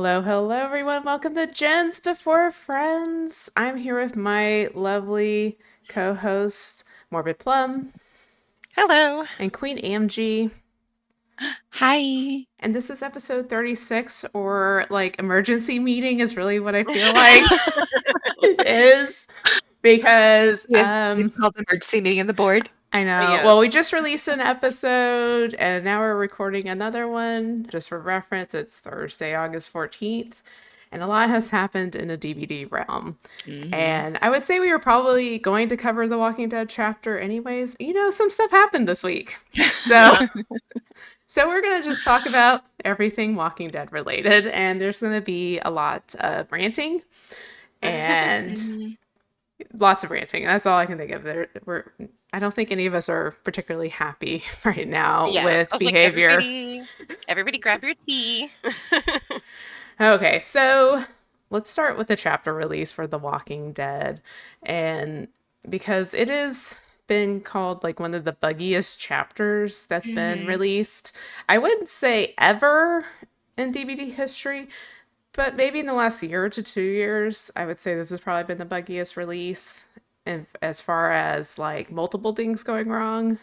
Hello, hello, everyone. Welcome to Gens Before Friends. I'm here with my lovely co host, Morbid Plum, Hello. and Queen AMG. Hi. And this is episode 36, or like emergency meeting, is really what I feel like it is. Because Yeah, it's called emergency meeting on the board. I know. Well, we Yes. just released an episode and now we're recording another one. Just for reference, it's Thursday, August 14th. And a lot has happened in the DVD realm. Hmm. And I would say we were probably going to cover the Walking Dead chapter anyways. Some stuff happened this week. So, Yeah. so we're going to just talk about everything Walking Dead related. And there's going to be a lot of ranting and Hmm. lots of ranting. That's all I can think of. I don't think any of us are particularly happy right now Yeah. with I was like, behavior. everybody grab your tea. Okay, so let's start with the chapter release for The Walking Dead. And because it has been called like one of the buggiest chapters that's been Hmm. released, I wouldn't say ever in DVD history, but maybe in the last year to 2 years, I would say this has probably been the buggiest release. And as far as like multiple things going wrong,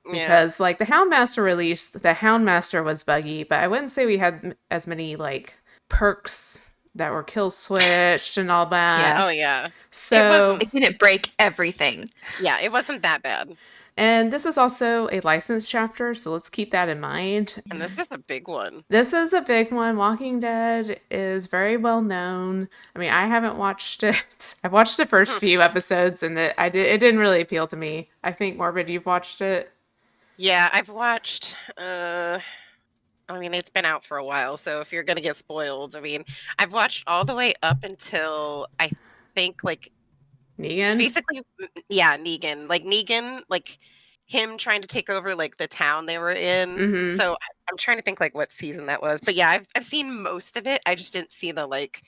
Yeah. because like the Houndmaster release, the Houndmaster was buggy, but I wouldn't say we had as many like perks that were kill switched and all Yes. Oh, that. yeah. It So, wasn't, It didn't break everything. yeah, it wasn't that bad. and this is also a licensed chapter, so let's keep that in mind. And this Mhm. is a big one. This is a big one. Walking Dead is very well known. I mean, I haven't watched it. I've watched the first few episodes, and it didn't really appeal to me. I think Morbid, you've watched it. Yeah, I've watched, it's been out for a while, so if you're gonna get spoiled, I've watched all the way up until I think like Negan. basically, yeah, Negan. Like Negan, like him trying to take over like the town they were in. Mm-hmm. So I'm trying to think like what season that was. But yeah, I've seen most of it. I just didn't see the like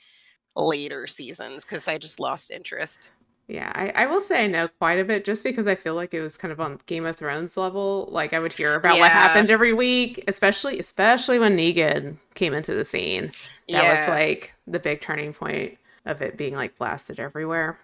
later seasons because I just lost interest. Yeah, I will say I know quite a bit just because I feel like it was kind of on Game of Thrones level. Like I would hear about what Yeah, happened every week, especially when Negan came into the scene. That was yeah. like the big turning point of it being like blasted everywhere.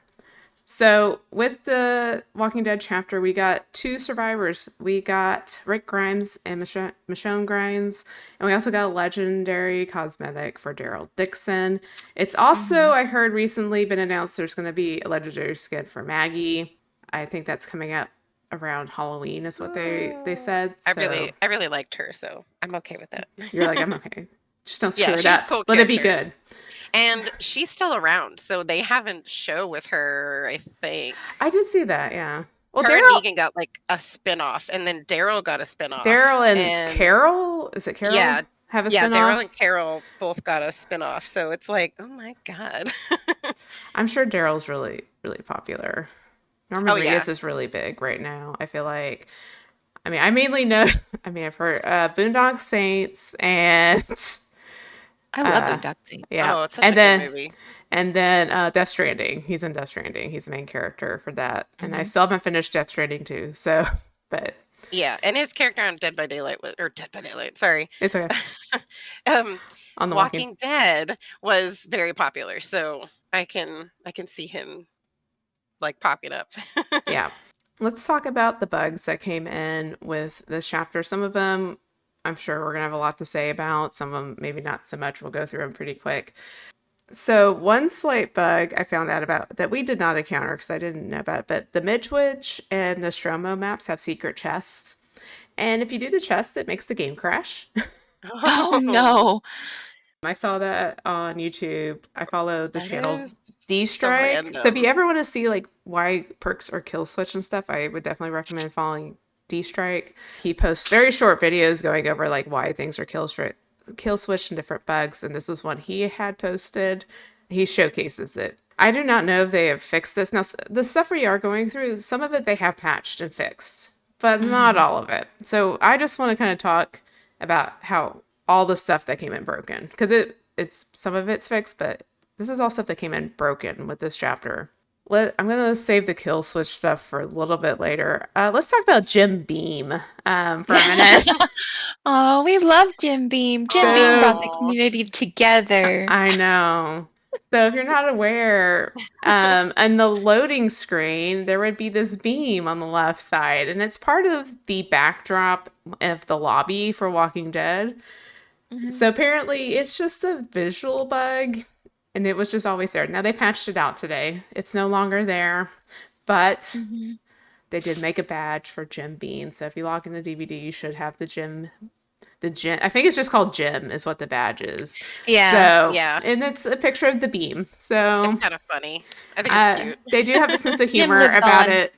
So with the Walking Dead chapter, we got two survivors. We got Rick Grimes and Michonne Grimes, and we also got a legendary cosmetic for Daryl Dixon. It's also, Mhm. I heard recently, been announced there's going to be a legendary skin for Maggie. I think that's coming out around Halloween, is what they Mm, said. So I really liked her, so I'm okay with that. you're like, I'm okay. Just don't Yeah, screw it she's a up. cool Let it be character. good. And she's still around, so they haven't show with her, I think. I did see that. Yeah. Well, Her and Daryl Negan got like a spin-off, and then Daryl got a spin-off. Daryl and And Carol, is it Carol? yeah, Have a yeah, Daryl spinoff? and Carol both got a spin-off. So it's like, oh my God. I'm sure Daryl's really, really popular. Norman Oh yeah. Reedus is really big right now. I feel like, I mean, I mainly know, I mean, I've heard Boondock Saints and, I love uh, Boondock Saints. yeah. Oh, it's such And a good then, movie. and then Death Stranding. He's in Death Stranding. He's the main character for that. And I Mhm. still haven't finished Death Stranding too. So, but Yeah, and his character on Dead by Daylight was, or Dead by Daylight, sorry. it's okay. um, On the walking. Walking Dead was very popular, so I can see him like popping up. Yeah. Let's talk about the bugs that came in with this chapter. Some of them, I'm sure we're going to have a lot to say about. Some of them, maybe not so much. We'll go through them pretty quick. So, one slight bug I found out about that we did not encounter because I didn't know about it, but the Midwich and the Stromo maps have secret chests. And if you do the chest, it makes the game crash. Oh Oh, no. I saw that on YouTube. I follow the that channel is D so Strike. So if you random. ever want to see like why perks are kill switch and stuff, I would definitely recommend following D Strike. He posts very short videos going over like why things are kill switch and different bugs. And this was one he had posted. He showcases it. I do not know if they have fixed this. Now, the stuff we are going through, some of it they have patched and fixed, but not Mhm. all of it. So I just want to kind of talk about how all the stuff that came in broken, because it's some of it's fixed, but this is all stuff that came in broken with this chapter. I'm gonna save the kill switch stuff for a little bit later. Let's talk about Jim Beam for a minute. Oh, we love Jim Beam. Jim Beam So brought the Oh, community together. I know. So if you're not aware, on the loading screen, there would be this beam on the left side, and it's part of the backdrop of the lobby for Walking Dead. Mhm, So apparently it's just a visual bug, and it was just always there. Now they patched it out today. It's no longer there, but mhm. they did make a badge for Jim Beam. So if you log into DVD, you should have the gym. I think it's just called gym is what the badge is. Yeah. So, yeah. and it's a picture of the beam. It's So, kind of funny. I think it's cute. they do have a sense of Jim humor lives about on. it.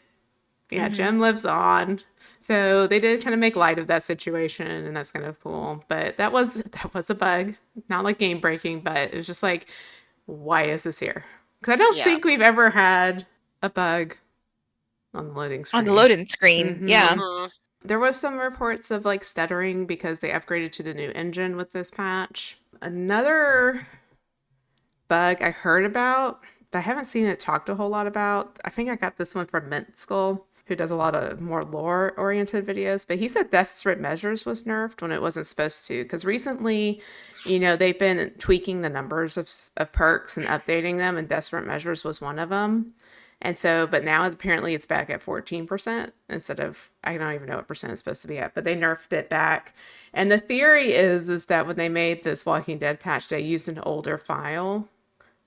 Yeah, Mhm. Jim lives on. So they did kind of make light of that situation, and that's kind of cool. But that was a bug, not like game breaking, but it was just like, why is this here? Because I don't Yeah. think we've ever had a bug on the loading On the screen. loading screen. Yeah. Hmm. There was some reports of like stuttering because they upgraded to the new engine with this patch. Another bug I heard about, but I haven't seen it talked a whole lot about. I think I got this one from Mint Skull, who does a lot of more lore oriented videos, but he said Desperate Measures was nerfed when it wasn't supposed to. Because recently, they've been tweaking the numbers of perks and updating them, and Desperate Measures was one of them. And so, but now apparently it's back at 14% instead of, I don't even know what percent it's supposed to be at, but they nerfed it back. And the theory is that when they made this Walking Dead patch, they used an older file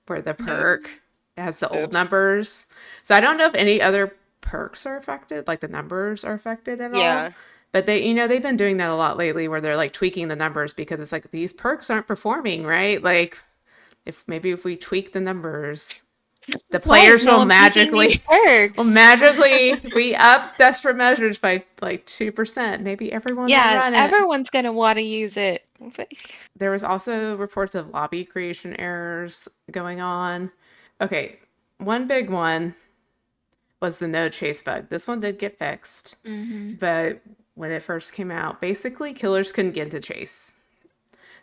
where the perk has the old Oops. numbers. So I don't know if any other perks are affected, like the numbers are affected at all. Yeah. But they've been doing that a lot lately where they're like tweaking the numbers because it's like these perks aren't performing, right? Like if we tweak the numbers, the Why is players no will one taking these perks? if we up Desperate Measures by like 2%, maybe everyone will Yeah, run it. everyone's gonna want to use it. There was also reports of lobby creation errors going on. Okay, one big one was the no chase bug. This one did get fixed, Hmm. but when it first came out, basically killers couldn't get into chase.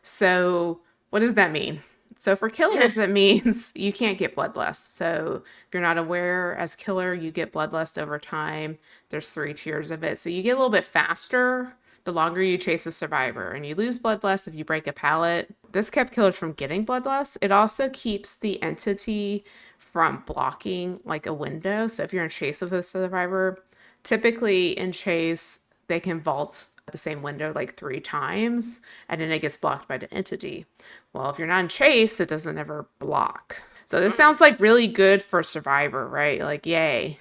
So, what does that mean? So, for killers, that means you can't get bloodlust. So, if you're not aware, as killer, you get bloodlust over time. There's 3 tiers of it. So, you get a little bit faster the longer you chase a survivor, and you lose bloodlust if you break a pallet. This kept killers from getting bloodlust. It also keeps the entity from blocking like a window. So, if you're in chase with a survivor, typically in chase, they can vault the same window like 3 times and then it gets blocked by the entity. Well, if you're not in chase, it doesn't ever block. So this sounds like really good for survivor, right? Like, yay.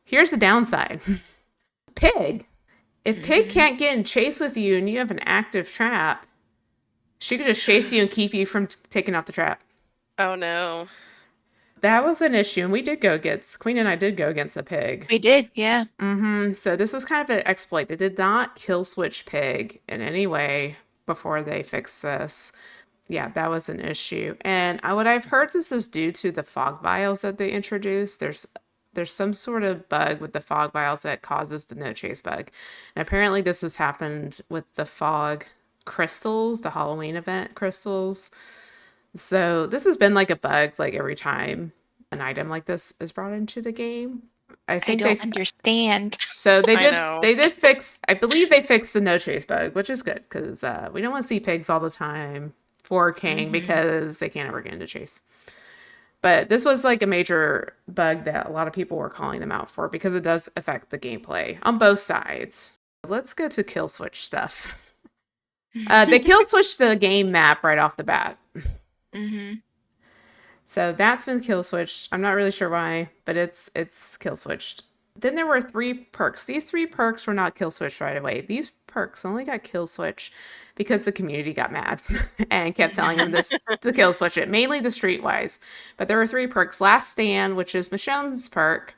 Here's the downside. Pig. If Pig Hmm. can't get in chase with you and you have an active trap, she could just chase you and keep you from taking out the trap. Oh no. That was an issue, and we did go against Queen and I did go against a pig. We did, yeah. So this was kind of an exploit. They did not kill switch Pig in any way before they fixed this. Yeah, that was an issue. And what I've heard this is due to the fog vials that they introduced. There's some sort of bug with the fog vials that causes the no chase bug. And apparently this has happened with the fog crystals, the Halloween event crystals. So this has been like a bug like every time an item like this is brought into the game. I I think don't understand. so I know. they did fix, I believe they fixed the no chase bug, which is good because we don't want to see pigs all the time for King Hmm. because they can't ever get into chase. But this was like a major bug that a lot of people were calling them out for because it does affect the gameplay on both sides. Let's go to kill switch stuff. They kill switched the game map right off the bat. Hmm. So that's been kill switched. I'm not really sure why, but it's kill switched. Then there were 3 perks. These 3 perks were not kill switched right away. These perks only got kill switch because the community got mad and kept telling them this to kill switch it, mainly the streetwise. But there were 3 perks. Last Stand, which is Michonne's perk,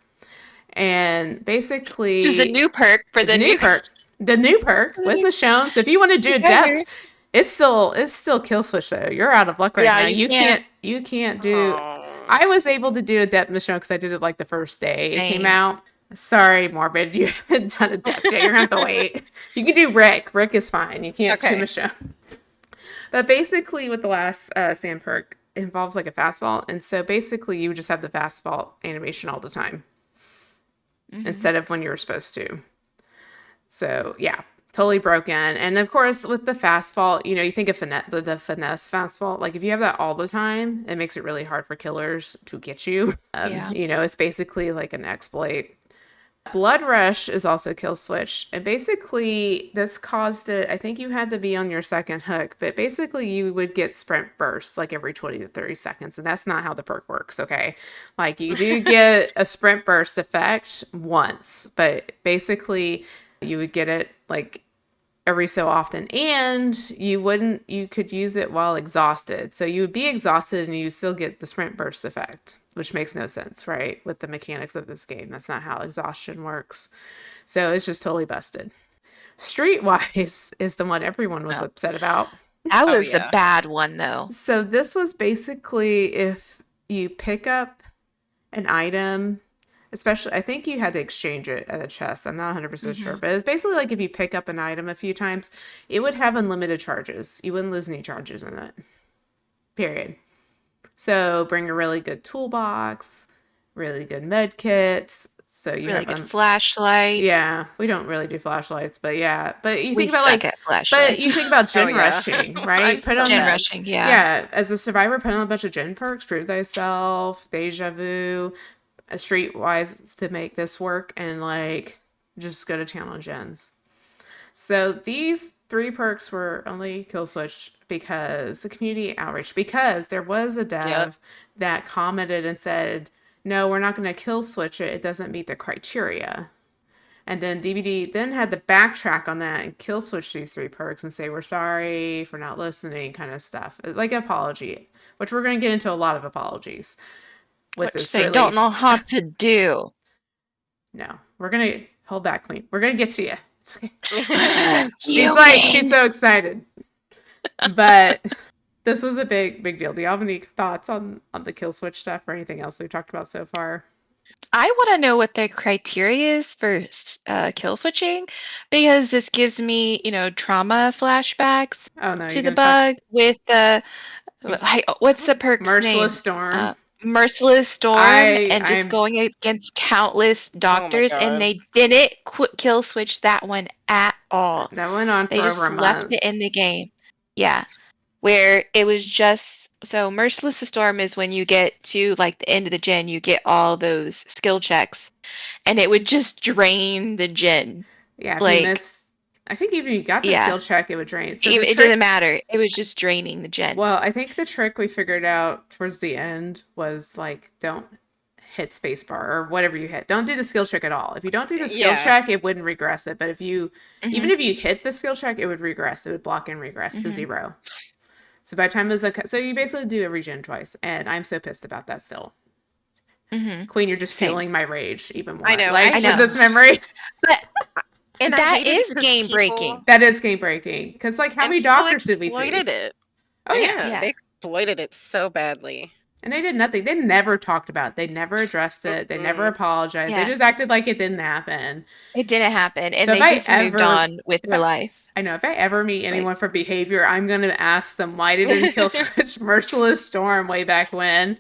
and basically This is the new perk for the new perk. The new perk with Michonne. So if you want to do better. adept, it's still kill switch though. You're out of luck right Yeah, now. you You can't do. Oh. I was able to do adept Michonne because I did it like the first day it came Same. out. Sorry, Morbid, you haven't done adept yet. You're gonna have to wait. You can do Rick. Rick is fine. You can't do Okay. Michonne. But basically, with the last Stand perk, involves like a fast vault. And so basically you would just have the fast vault animation all the time instead of when you were supposed to. So yeah, totally broken. And of course, with the fast fault, you know, you think of the finesse fast fault. Like if you have that all the time, it makes it really hard for killers to get you. Yeah. You know, it's basically like an exploit. Blood Rush is also kill switch, and basically this caused it. I think you had to be on your second hook, but basically you would get sprint bursts like every 20 to 30 seconds, and that's not how the perk works. Okay, like you do get a sprint burst effect once, but basically you would get it like every so often, and you could use it while exhausted, so you would be exhausted and you still get the sprint burst effect, which makes no sense, right, with the mechanics of this game. That's not how exhaustion works, so it's just totally busted. Streetwise is the one everyone was upset about. That Oh, was a yeah. bad one, though. So this was basically if you pick up an item, especially, I think you had to exchange it at a chest. I'm not 100% sure, but it's basically like if you pick up an item a few times, it would have unlimited charges. You wouldn't lose any charges in it. Period. So bring a really good toolbox, really good med kits. So you Really have good flashlight. yeah, we don't really do flashlights, but yeah. But you We think about suck like, at but flashlights. you think about Oh, gen yeah. rushing, I'm right? so Put on Gen bad. rushing, yeah. yeah, as a survivor, put on a bunch of gen perks, prove thyself, deja vu, streetwise to make this work, and like just go to town on gens. So these 3 perks were only kill switch because the community outreach, because there was a dev Yep. that commented and said, no, we're not going to kill switch it. It doesn't meet the criteria. And then DVD then had to backtrack on that and kill switch these 3 perks and say, we're sorry for not listening, kind of stuff. Like an apology, which we're going to get into a lot of apologies with Which this they release. don't know how to do. No, we're going to hold back, Queen. We're going to get to you. It's okay. She's so excited. But this was a big deal. Do you have any thoughts on the kill switch stuff or anything else we've talked about so far? I want to know what the criteria is for kill switching, because this gives me, trauma flashbacks Oh no, to you're the gonna talk bug with the what's the perk's Merciless name? Storm. Merciless Storm, and just I'm going against countless Oh my doctors, and God. they didn't kill switch that one at all. that went on They for just over a left month. it in the game. Yeah. Where it was just so Merciless Storm is when you get to like the end of the gen, you get all those skill checks, and it would just drain the gen. Yeah, if you Like, miss, I think even if you got the yeah, skill check, it would drain. So the it trick, didn't matter. It was just draining the gen. well, I think the trick we figured out towards the end was like, don't hit spacebar or whatever you hit. Don't do the skill check at all. If you don't do the skill Yeah. check, it wouldn't regress it. But if you, even Mhm, if you hit the skill check, it would regress. It would block and regress to mhm, 0. So by the time it was so you basically do a regen twice, and I'm so pissed about that still. mhm. Queen, you're just Same. fueling my rage even more. I know, Like I with know. this memory, But And I that hated it is because game people breaking. that is game breaking. Because like, how and many people doctors did we see? exploited it. Oh yeah. Yeah, Yeah. they exploited it so badly. And they did nothing. They never talked about it. They never addressed it. They never apologized. They Yeah. just acted like it didn't happen. It didn't happen, and So if they I just moved ever, on with their life. I know if I ever meet Like, anyone for behavior, I'm gonna ask them why they didn't kill such Merciless Storm way back when.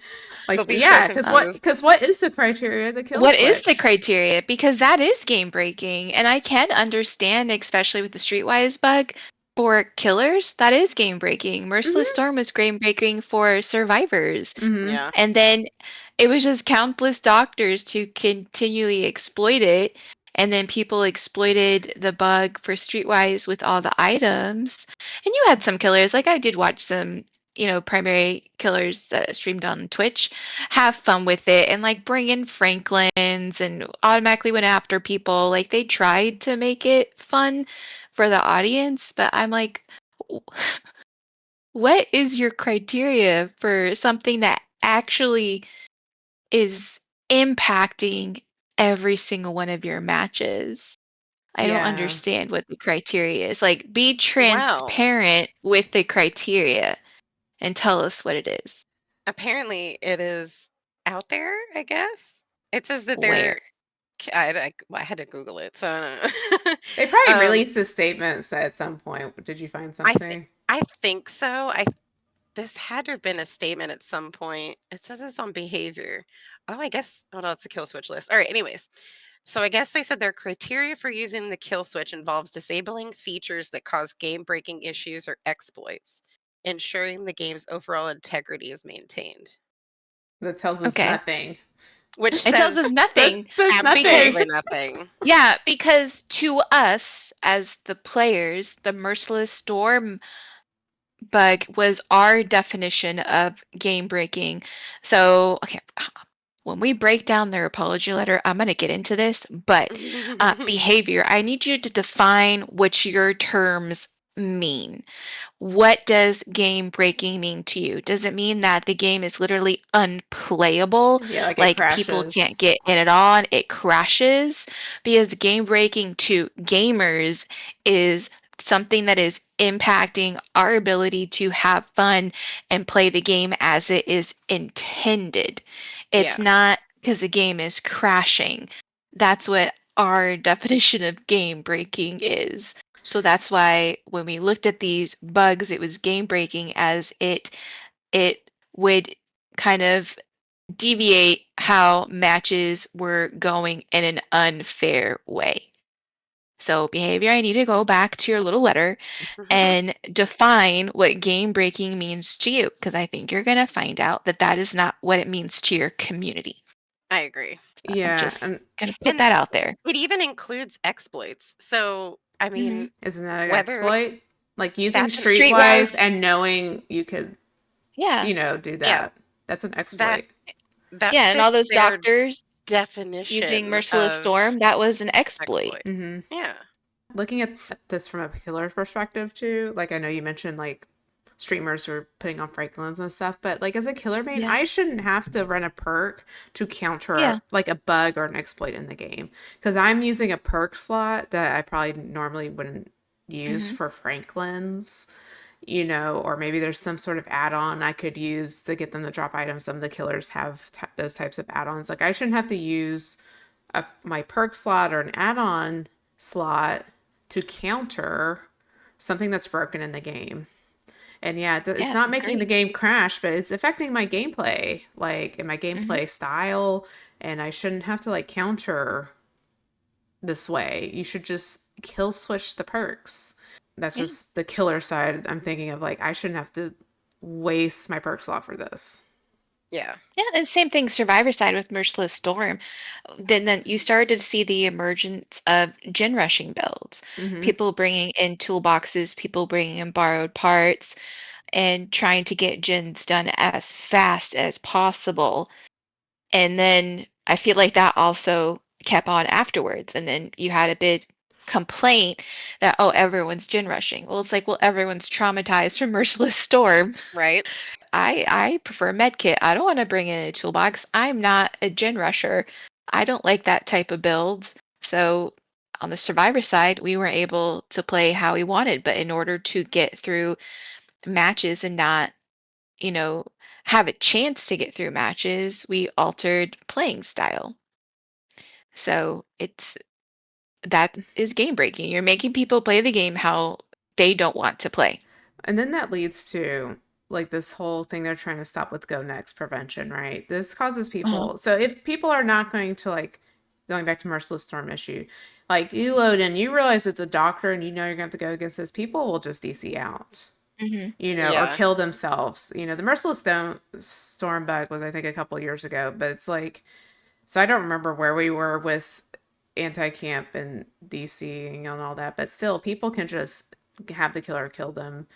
Like, They'll be so yeah, confused. because what is the criteria to kill what switch? is the criteria? Because that is game breaking, and I can understand, especially with the Streetwise bug, for killers, that is game breaking. Merciless Storm was game breaking for survivors. Mm-hmm. Yeah. And then it was just countless doctors to continually exploit it. And then people exploited the bug for Streetwise with all the items. And you had some killers, like I did watch some, primary killers that streamed on Twitch have fun with it and like bring in Franklins and automatically went after people. Like they tried to make it fun for the audience, but I'm like, what is your criteria for something that actually is impacting every single one of your matches? I don't Yeah. understand what the criteria is. Like, be Wow. transparent with the criteria and tell us what it is. Apparently, it is out there, I guess. It says that Where? I had to Google it, so I don't know. They probably Um, released a statement at some point. Did you find I something? I think so. this had to have been a statement at some point. It says it's on behavior. Oh, I guess. Oh no, it's a kill switch list. All right. Anyways, so I guess they said their criteria for using the kill switch involves disabling features that cause game-breaking issues or exploits, ensuring the game's overall integrity is maintained. That tells us Okay. nothing. Which It tells says us nothing That's nothing. absolutely because nothing. yeah, because to us as the players, the Merciless Storm bug was our definition of game breaking. So, okay, when we break down their apology letter, I'm going to get into this, but behavior, I need you to define what your terms mean. What does game breaking mean to you? Does it mean that the game is literally unplayable? Yeah, like it Like people crashes. can't get in it on, it crashes? Because game breaking to gamers is something that is impacting our ability to have fun and play the game as it is intended. Yeah, It's not because the game is crashing. That's what our definition of game breaking is. So that's why when we looked at these bugs, it was game breaking as it would kind of deviate how matches were going in an unfair way. So behavior, I need to go back to your little letter and define what game breaking means to you because I think you're going to find out that that is not what it means to your community. I agree. So I'm Yeah, just and going to put And that out there. it even includes exploits. So, I Hmm. mean, isn't that an whether exploit? Like using that's an Streetwise Streetwise, and knowing you could, yeah, do yeah, that. That's an that exploit. that yeah, and all fits those their doctors using definition Merciless of Storm, that was an exploit. exploit. Hmm. Yeah. Looking at this from a killer's perspective too, like I know you mentioned like streamers who are putting on Franklins and stuff, but like as a killer main, Yeah. I shouldn't have to run a perk to Yeah. counter like a bug or an exploit in the game because I'm using a perk slot that I probably normally wouldn't use Hmm. for Franklins, or maybe there's some sort of add-on I could use to get them to drop items. Some of the killers have those types of add-ons. Like I shouldn't have to use my perk slot or an add-on slot to counter something that's broken in the game. And yeah, it's Yeah, not making the agree. game crash, but it's affecting my gameplay, like in my Hmm. gameplay style. And I shouldn't have to like counter this way. You should just kill switch the perks. That's Yeah. just the killer side. I'm thinking of like, I shouldn't have to waste my perk slot for this. Yeah. Yeah, and same thing, Survivor side with Merciless Storm. Then you started to see the emergence of gen rushing builds. Mm-hmm. People bringing in toolboxes, people bringing in borrowed parts, and trying to get gens done as fast as possible. And then I feel like that also kept on afterwards. And then you had a big complaint that, oh, everyone's gen rushing. Well, it's like, well, everyone's traumatized from Merciless Storm. Right. I prefer medkit. I don't want to bring in a toolbox. I'm not a gen rusher. I don't like that type of builds. So on the survivor side, we were able to play how we wanted, but in order to get through matches and not, you know, have a chance to get through matches, we altered playing style. So it's that is game breaking. You're making people play the game how they don't want to play. And then that leads to like this whole thing they're trying to stop with go next prevention, right? This causes Uh-huh. people. So if people are not going to like going back to Merciless Storm issue, like you load in, you realize it's a doctor and you know you're going to have to go against this, people will just DC out, Hmm. or Yeah. kill themselves. The Merciless Storm bug was, I think, a couple years ago, but it's like, so I don't remember where we were with anti-camp and DCing and all that, but still people can just have the killer kill them,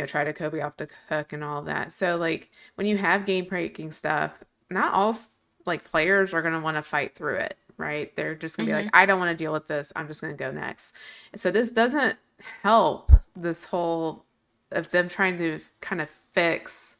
try to Kobe off the hook and all that. So like when you have game breaking stuff, not all like players are going to want to fight through it, right? They're just going to be like, Hmm. I don't want to deal with this. I'm just going to go next. So this doesn't help this whole of them trying to kind of fix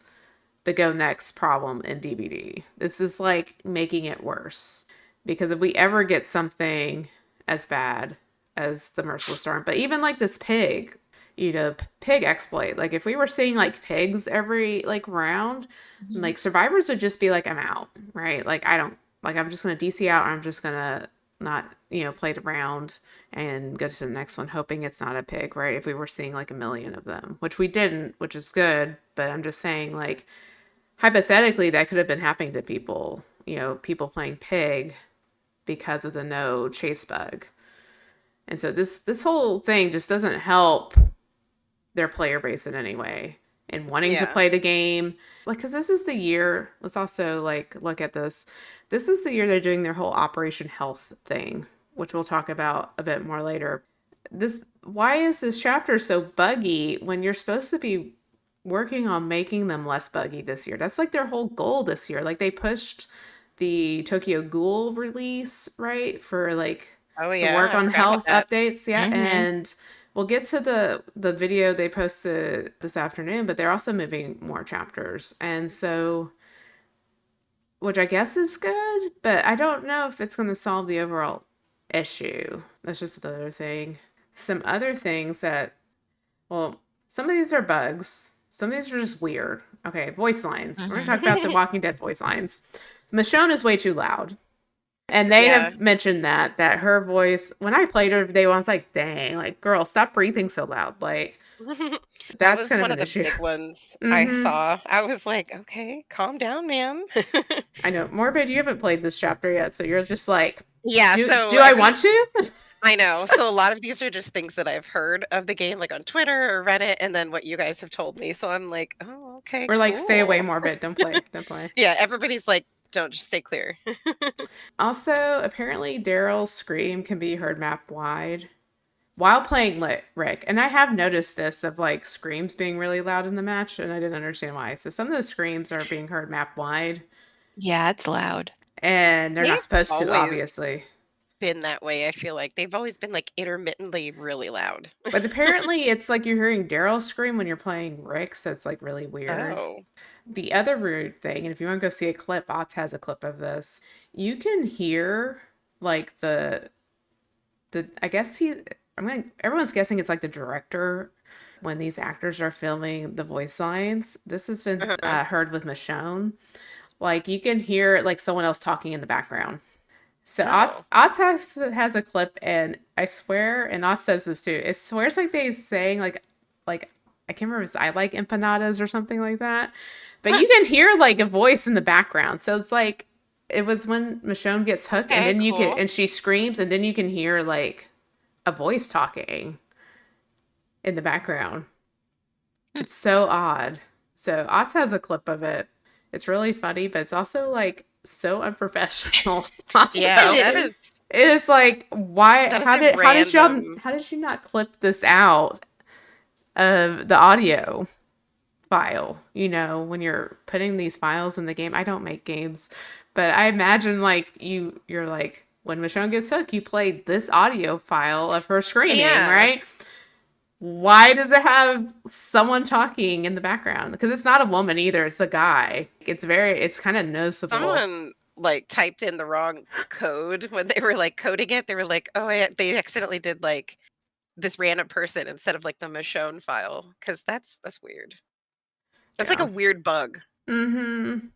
the go next problem in DBD. This is like making it worse because if we ever get something as bad as the Merciless Storm, but even like this pig exploit, like if we were seeing like pigs every like round, Hmm. like survivors would just be like, I'm out, right? Like I don't, like I'm just gonna DC out, or I'm just gonna not, played around and go to the next one, hoping it's not a pig, right? If we were seeing like a million of them, which we didn't, which is good. But I'm just saying, like, hypothetically, that could have been happening to people, people playing pig because of the no chase bug. And so this whole thing just doesn't help their player base in any way and wanting to Yeah. play the game. Like, because this is the year, let's also like look at this. This is the year they're doing their whole Operation Health thing, which we'll talk about a bit more later. Why is this chapter so buggy when you're supposed to be working on making them less buggy this year? That's like their whole goal this year. Like, they pushed the Tokyo Ghoul release, right? For like Oh the yeah, work I on forgot about health that. updates, yeah. Mm-hmm. And we'll get to the video they posted this afternoon, but they're also moving more chapters. And so, which I guess is good, but I don't know if it's going to solve the overall issue. That's just the other thing. Some other things that, well, some of these are bugs. Some of these are just weird. Okay, voice lines. We're going to talk about the Walking Dead voice lines. Michonne is way too loud. And they Yeah. have mentioned that her voice, when I played her day one, I was like, dang, like, girl, stop breathing so loud. Like, That that's was kind of one an of the issue. big ones I Mm-hmm. saw. I was like, "Okay, calm down, ma'am." I know. Morbid, you haven't played this chapter yet, so you're just like, Yeah, do so I want to? I know. So a lot of these are just things that I've heard of the game, like on Twitter or Reddit, and then what you guys have told me. So I'm like, "Oh, okay, We're like, stay away, cool." Morbid. Don't play. Don't play. Yeah, everybody's like, "Don't, just stay clear." Also, apparently, Daryl's scream can be heard map wide while playing Rick. And I have noticed this of like screams being really loud in the match, and I didn't understand why. So some of the screams are being heard map wide, Yeah, it's loud. and they're They've not supposed to, always obviously. been that way, I feel like. They've always been like intermittently really loud. But apparently, it's like you're hearing Daryl scream when you're playing Rick, so it's like really weird. Oh. The other weird thing, and if you want to go see a clip, Bots has a clip of this. You can hear like the I guess everyone's guessing it's like the director when these actors are filming the voice lines. This has been Uh-huh. heard with Michonne. Like you can hear like someone else talking in the background. So Oh. Otz has a clip, and I swear, and Otz says this too. It swears like they saying like I can't remember if it's I like empanadas or something like that, but Huh. you can hear like a voice in the background. So it's like it was when Michonne gets hooked, and Okay, then cool. she screams, and then you can hear like a voice talking in the background. Hmm. It's so odd. So Otz has a clip of it. It's really funny, but it's also like so unprofessional. Yeah, It Also, is. it's like why that is a random. how did you not clip this out of the audio file, when you're putting these files in the game? I don't make games, but I imagine like you're like when Michonne gets hooked, you played this audio file of her screaming, Yeah. right? Why does it have someone talking in the background? Because it's not a woman either, it's a guy. It's kind of noticeable. Someone like typed in the wrong code when they were like coding it. They were like, "Oh, they accidentally did like this random person instead of like the Michonne file." Because that's weird. That's like a Yeah. weird bug. Mm-hmm.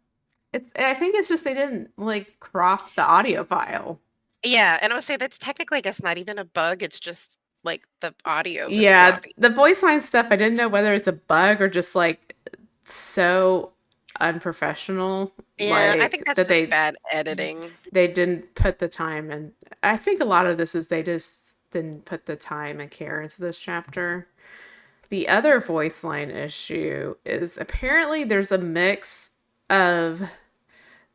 I think it's just they didn't like crop the audio file. Yeah, and I would say that's technically, I guess, not even a bug. It's just like the audio was Yeah, sloppy. the voice line stuff, I didn't know whether it's a bug or just like so unprofessional, Yeah, I think like that's that just bad editing. they didn't put the time and I think a lot of this is they just didn't put the time and care into this chapter. The other voice line issue is apparently there's a mix of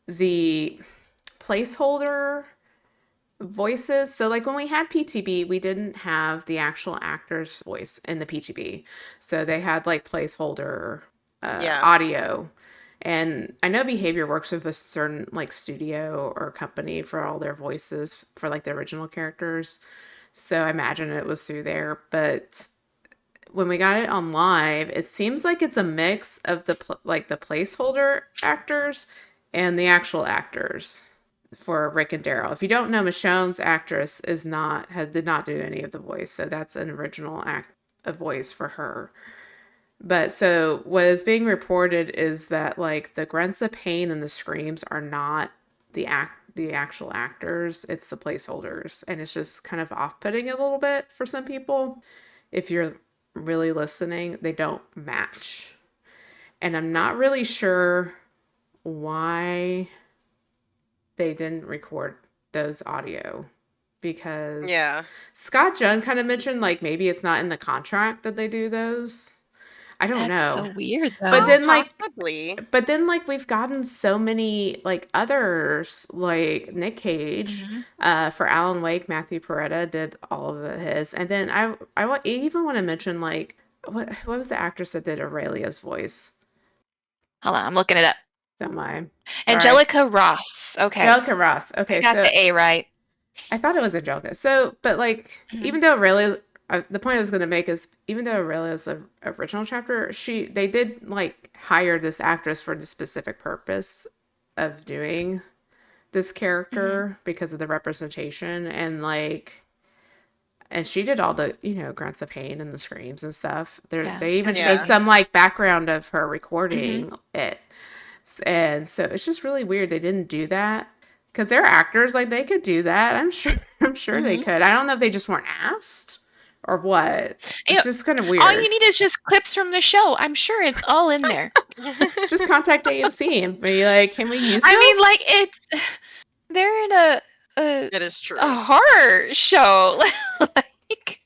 the placeholder voices. So like when we had PTB, we didn't have the actual actor's voice in the PTB. So they had like placeholder Yeah. audio. And I know Behavior works with a certain like studio or company for all their voices for like the original characters. So I imagine it was through there, but when we got it on live, it seems like it's a mix of like the placeholder actors and the actual actors for Rick and Daryl. If you don't know, Michonne's actress did not do any of the voice, so that's an original a voice for her. But so what is being reported is that like the grunts of pain and the screams are not the actual actors. It's the placeholders. And it's just kind of off-putting a little bit for some people. If you're really listening, they don't match. And I'm not really sure why they didn't record those audio, because Yeah. Scott Jun kind of mentioned like maybe it's not in the contract that they do those. I don't That's know. so weird, But though. then like Possibly. we've gotten so many like others, like Nick Cage, Mhm. for Alan Wake, Matthew Peretta did all of his. And then I even want to mention like what was the actress that did Aurelia's voice? Hold on, I'm looking it up. So my sorry. Angelica Ross. Okay, Angelica Ross. I Okay, got so the A right. I thought it was Angelica. So, but like, Mhm. even though really, the point I was going to make is, even though Aurelia's the original chapter, they did like hire this actress for the specific purpose of doing this Mhm. character because of the representation, and like, and she did all the grunts of pain and the screams and stuff. Yeah, They even that's showed Yeah. crazy. some like background of her Mhm. recording it. And so it's just really weird they didn't do that, because they're actors, like they could do that. I'm sure they Mhm. could. I don't know if they just weren't asked or what. You It's know, just kind of all weird. you need is just clips from the show. I'm sure it's all in there. Just contact AMC and be like, can we use I mean, like this? it's they're in a It is a true. horror show. Like,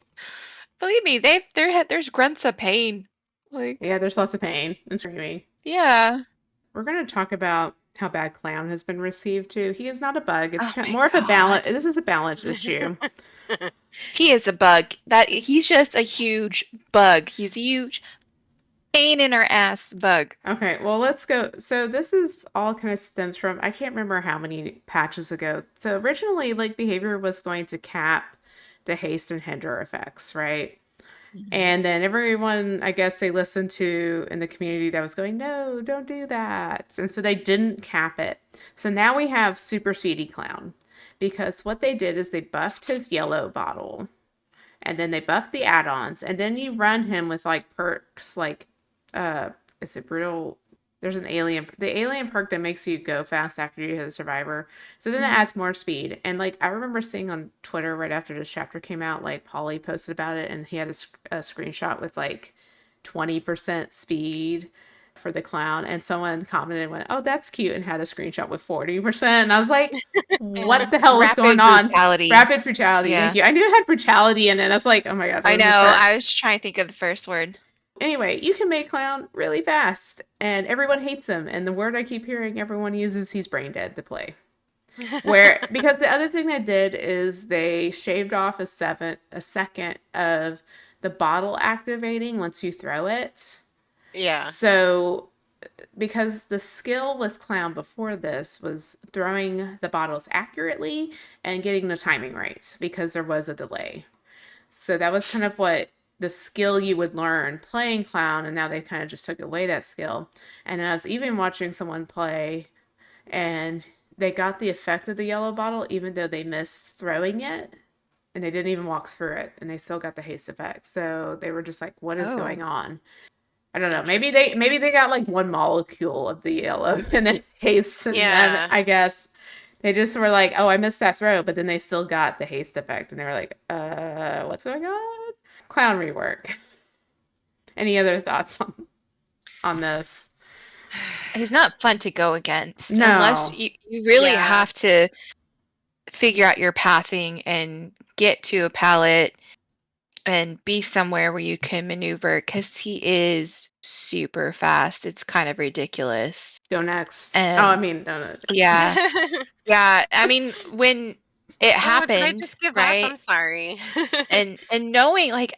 believe me, there's grunts of pain. Like, Yeah, there's lots of pain and screaming. yeah. We're going to talk about how bad Clown has been received too. He is not a bug. It's Oh my more of a balance. god. This is a balance issue. He is a bug. That he's just a huge bug. He's a huge pain in our ass bug. Okay, well, let's go. So this is all kind of stems from, I can't remember how many patches ago. So originally, like, behavior was going to cap the haste and hinder effects, right? Mhm. And then everyone, I guess they listened to in the community that was going, no, don't do that. And so they didn't cap it. So now we have Super Speedy Clown, because what they did is they buffed his yellow bottle, and then they buff the add-ons, and then you run him with like perks like uh is it brutal, there's the alien perk that makes you go fast after you hit the survivor, so then it Mhm. adds more speed. And like I remember seeing on Twitter right after this chapter came out, like Polly posted about it, and he had a screenshot with like 20% speed for the clown, and someone commented and went, oh, that's cute, and had a screenshot with 40%. And I was like, Yeah. what the hell is going Rapid on? brutality. Rapid brutality. Thank Yeah. you. I knew it had brutality in it. I was like, oh my god, what I is know. this perk? I was trying to think of the first word. Anyway, you can make Clown really fast, and everyone hates him. And the word I keep hearing everyone uses, he's brain dead to play. Where, because the other thing they did is they shaved off a second of the bottle activating once you throw it. Yeah. So because the skill with Clown before this was throwing the bottles accurately and getting the timing right, because there was a delay. So that was kind of what the skill you would learn playing Clown, and now they kind of just took away that skill. And then I was even watching someone play, and they got the effect of the yellow bottle even though they missed throwing it, and they didn't even walk through it, and they still got the haste effect. So they were just like, what is Oh. going on? I don't know. Interesting. Maybe they got like one molecule of the yellow and then haste, and then Yeah. I guess they just were like, "Oh, I missed that throw," but then they still got the haste effect, and they were like, what's going on?" Clown rework. Any other thoughts on this? He's not fun to go against unless No. you really Yeah. have to figure out your pathing and get to a pallet and be somewhere where you can maneuver because he is super fast. It's kind of ridiculous. Go next. Oh, I And mean, no, no. yeah, yeah. I mean, when it Oh, did I happens, just give up? right? I'm sorry. And knowing like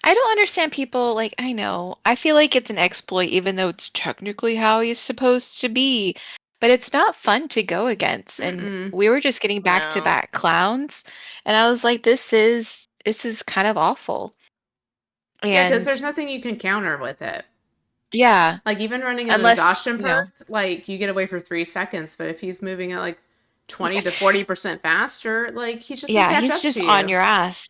I don't understand people like I know. I feel like it's an exploit even though it's technically how he's supposed to be. But it's not fun to go against. And Mm-mm. we were just getting back to No. back clowns and I was like this is kind of awful. Yeah, because And there's nothing you can counter with it. yeah, Like even running an unless, exhaustion you know, perk, like you get away for 3 seconds, but if he's moving at like 20 to 40% faster, like he's just gonna yeah, catch he's up to just on you. your ass.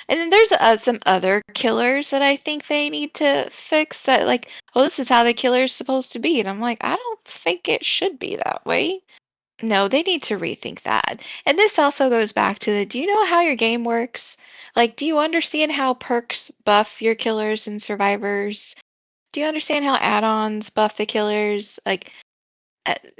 And then there's some other killers that I think they need to fix that like, oh, this is how the killer is supposed to be. And I'm like, I don't think it should be that way. No, they need to rethink that. And this also goes back to do you know how your game works? Like, do you understand how perks buff your killers and survivors? Do you understand how add-ons buff the killers? Like,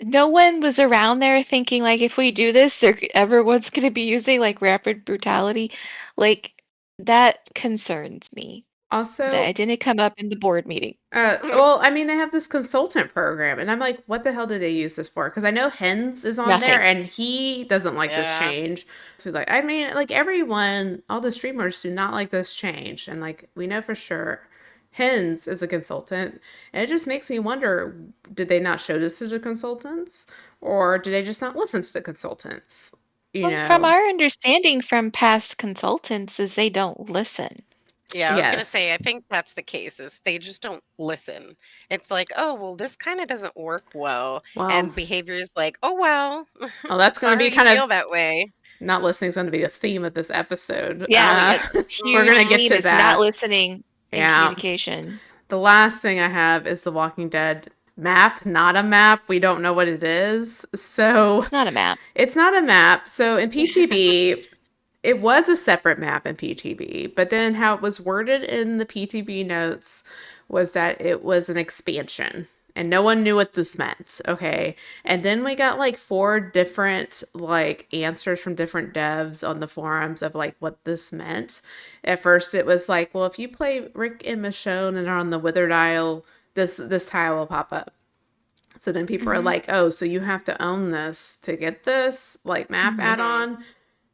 no one was around there thinking like if we do this, everyone's going to be using like rapid brutality. Like that concerns me. That Also, it didn't come up in the board meeting. well, I mean, they have this consultant program, and I'm like, what the hell did they use this for? Because I know Hens is on there, Nothing. and he doesn't like this Yeah. change. So, like, I mean, like everyone, all the streamers do not like this change, and like we know for sure, Hens is a consultant, and it just makes me wonder: did they not show this to the consultants, or did they just not listen to the consultants? You Well, from know? our understanding from past consultants is they don't listen. Yeah, I was gonna say, Yes. I think that's the case, is they just don't listen. It's like, "Oh, well, this kinda doesn't work well," Well, and behavior is like, "Oh, well, well, that's going to be sorry you kind of feel that way." not listening is going to be a theme of this episode. Yeah, a We're huge going to get theme to is not that. listening in Yeah. communication. The last thing I have is the Walking Dead map, not a map. We don't know what it is. So It's not a map. it's not a map. So in PTB, it was a separate map in PTB, but then how it was worded in the PTB notes was that it was an expansion. And no one knew what this meant. Okay. And then we got like four different like answers from different devs on the forums of like what this meant. At first it was like, well, if you play Rick and Michonne and are on the Withered Isle, this tile will pop up. So then people are Hmm. like, oh, so you have to own this to get this like map Hmm. add Mhm. on.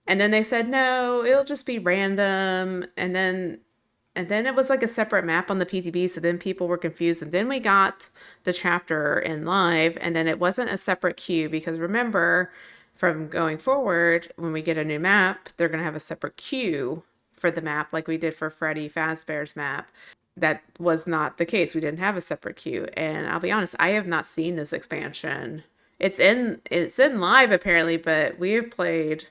And then they said, no, it'll just be random. And then it was like a separate map on the PTB. So then people were confused. And then we got the chapter in live. And then it wasn't a separate queue because remember, from going forward, when we get a new map, they're going to have a separate queue for the map like we did for Freddy Fazbear's map. That was not the case. We didn't have a separate queue. And I'll be honest, I have not seen this expansion. It's in live apparently, but we have played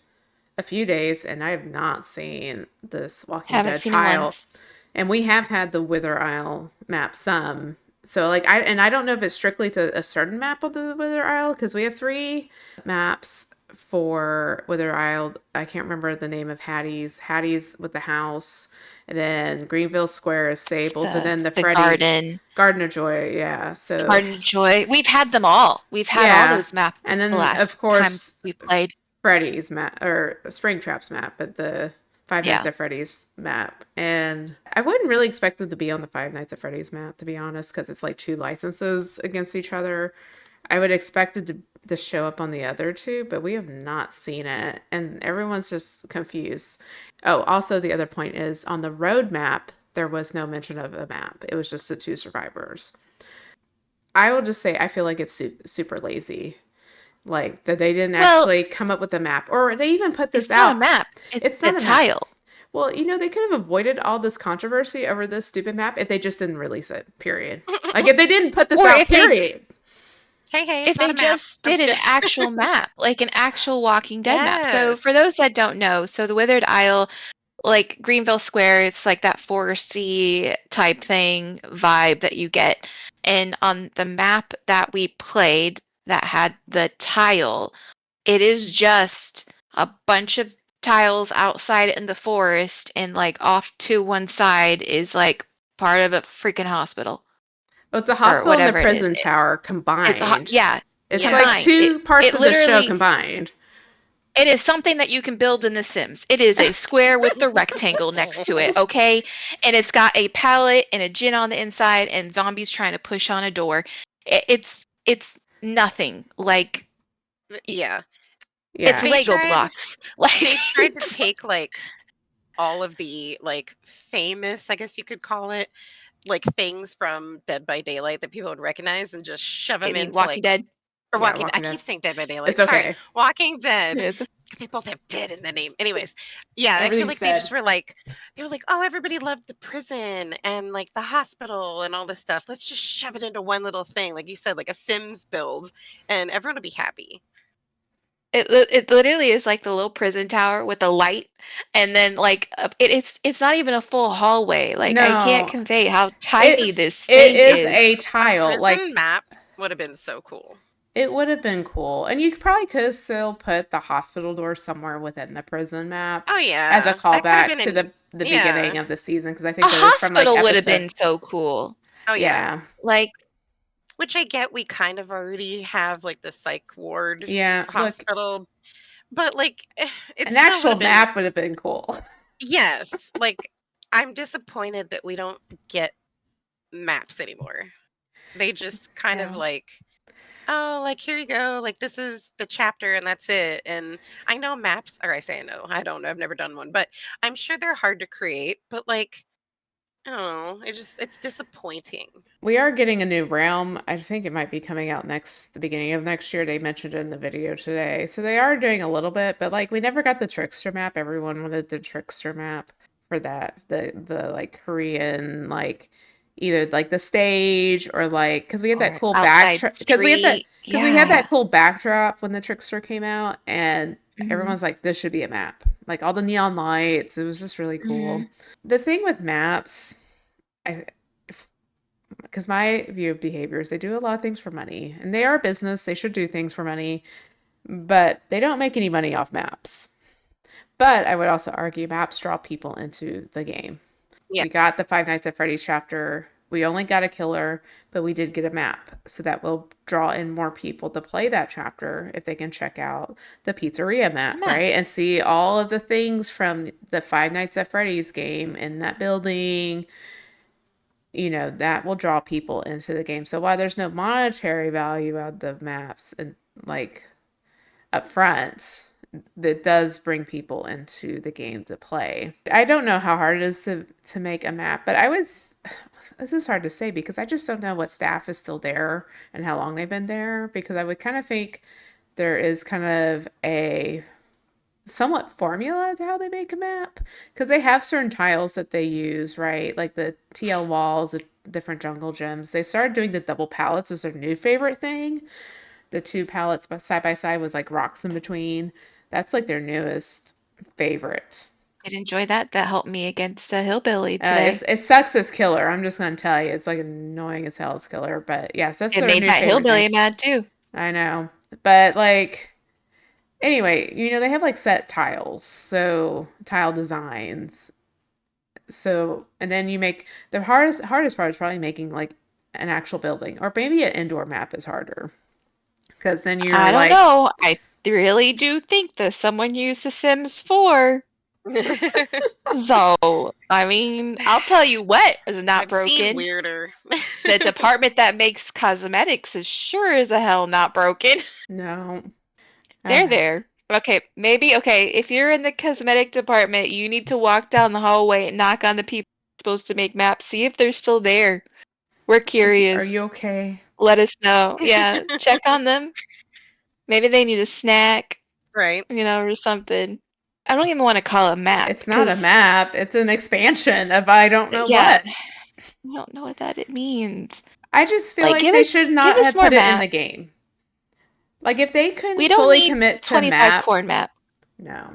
a few days and I have not seen this Walking Haven't Dead seen him tile. once. And we have had the Wither Isle map some. So like I don't know if it's strictly to a certain map of the Wither Isle because we have three maps for Wither Isle. I can't remember the name of Hattie's. Hattie's with the house, and then Greenville Square is Sables, and then the The Freddy garden, Garden of Joy. Yeah. the So Garden of Joy. We've had them all. We've had all yeah, those maps and the then last of time course we played. Freddy's map or Springtrap's map, but the Five Nights Yeah. at Freddy's map. And I wouldn't really expect them to be on the Five Nights at Freddy's map, to be honest, because it's like two licenses against each other. I would expect it to show up on the other two, but we have not seen it. And everyone's just confused. Oh, also, the other point is on the road map, there was no mention of a map. It was just the two survivors. I will just say, I feel like it's super lazy. Like that they didn't Well, actually come up with a map, or they even put this it's not a out. map. It's It's a not a map. tile. Well, they could have avoided all this controversy over this stupid map if they just didn't release it. Period. Like if they didn't put this Or out. Period. Hey, if it's not they a map. just I'm did an just actual map, like an actual Walking Dead map. So for Yes. those that don't know, so the Withered Isle, like Greenville Square, it's like that foresty type thing vibe that you get. And on the map that we played that had the tile, it is just a bunch of tiles outside in the forest, and like off to one side is like part of a freaking hospital Well, it's a or hospital and the whatever it is. prison tower It's combined. yeah, It's like Yes. combined. two parts It of the show literally combined. it is something that you can build in The Sims. It is a square with the rectangle next to it, okay? And it's got a pallet and a gin on the inside and zombies trying to push on a door. It's nothing. Like Yeah. it's Yeah. They Lego tried blocks. Like they tried to take, like, all of the, like, famous, I guess you could call it, like, things from Dead by Daylight that people would recognize and just shove I them mean into, Walking like, Dead. or Yeah. Walking I Walking Dead. keep saying Dead by It's Daylight, sorry, okay. Walking Dead. It's They both have "dead" in the name. Anyways, yeah, I feel Everything's like they just said. were like "Oh, everybody loved the prison and, like, the hospital and all this stuff. Let's just shove it into one little thing," like you said, like a Sims build, and everyone will be happy. it literally is like the little prison tower with a light, and then like it's not even a full hallway. Like I can't No, convey how tiny it's this it thing is is. a A tile. prison Like map would have been so cool. It would have been cool. And you probably could still put the hospital door somewhere within the prison map Oh as a yeah, that could have callback been to an the yeah. beginning of the season because I A think that was from like hospital would have episode. been so cool. Oh yeah. Yeah. Like, Which I get, we kind of already have like the psych ward Yeah. Look, hospital, but like it an still would actual have been map would have been cool. yes. Like I'm disappointed that we don't get maps anymore. They just kind of yeah. like, oh, like here you go, like this is the chapter and that's it. And I know maps, or I say I know, I don't know, I've never done one, but I'm sure they're hard to create. But like, I don't know, it's disappointing. We are getting a new realm. I think it might be coming out the beginning of next year. They mentioned it in the video today. So they are doing a little bit, but like we never got the trickster map. Everyone wanted the trickster map for that. The like Korean like either like the stage or like because we had that Or cool outside backdrop street. because we had Yeah. that cool backdrop when the trickster came out and Hmm. everyone's like this should be a map. Like all the neon lights. It was just really Hmm. cool. The thing with maps I because my view of behavior is they do a lot of things for money and they are a business. They should do things for money, but they don't make any money off maps. But I would also argue maps draw people into the game. Yeah. We got the Five Nights at Freddy's chapter. We only got a killer, but we did get a map. So that will draw in more people to play that chapter if they can check out the pizzeria The map, map. right? And see all of the things from the Five Nights at Freddy's game in that building, that will draw people into the game. So while there's no monetary value out of the maps and like up front, that does bring people into the game to play. I don't know how hard it is to make a map, but I would this is hard to say because I just don't know what staff is still there and how long they've been there because I would kind of think there is kind of a somewhat formula to how they make a map because they have certain tiles that they use, right? Like the TL walls, the different jungle gems. They started doing the double palettes as their new favorite thing. The two palettes side by side with like rocks in between. That's like their newest favorite. Did enjoy that. That helped me against a hillbilly today. It sucks as killer. I'm just gonna tell you, it's like annoying as hell as killer. But yes, that's It their made new that favorite thing. hillbilly mad too. I know, but like anyway, they have like set tiles, so tile designs. So and then you make the hardest part is probably making like an actual building or maybe an indoor map is harder because then you're I don't like know. I really do think that someone used The Sims 4. So, I mean, I'll tell you what is not I've seen broken. weirder. The department that makes cosmetics is sure as the hell not broken. no. They're there. Okay, maybe, okay, if you're in the cosmetic department, you need to walk down the hallway and knock on the people supposed to make maps. See if they're still there. We're Are you curious. okay? Let us know. Yeah, check on them. Maybe they need a snack, Right. or something. I don't even want to call it a map It's not a because, map. It's an expansion of I don't know yeah, what. I don't know what that it means. I just feel Like, like they should give not us have more put it in map. the game. Like if they We couldn't don't fully need commit to 25 map, corn map. no.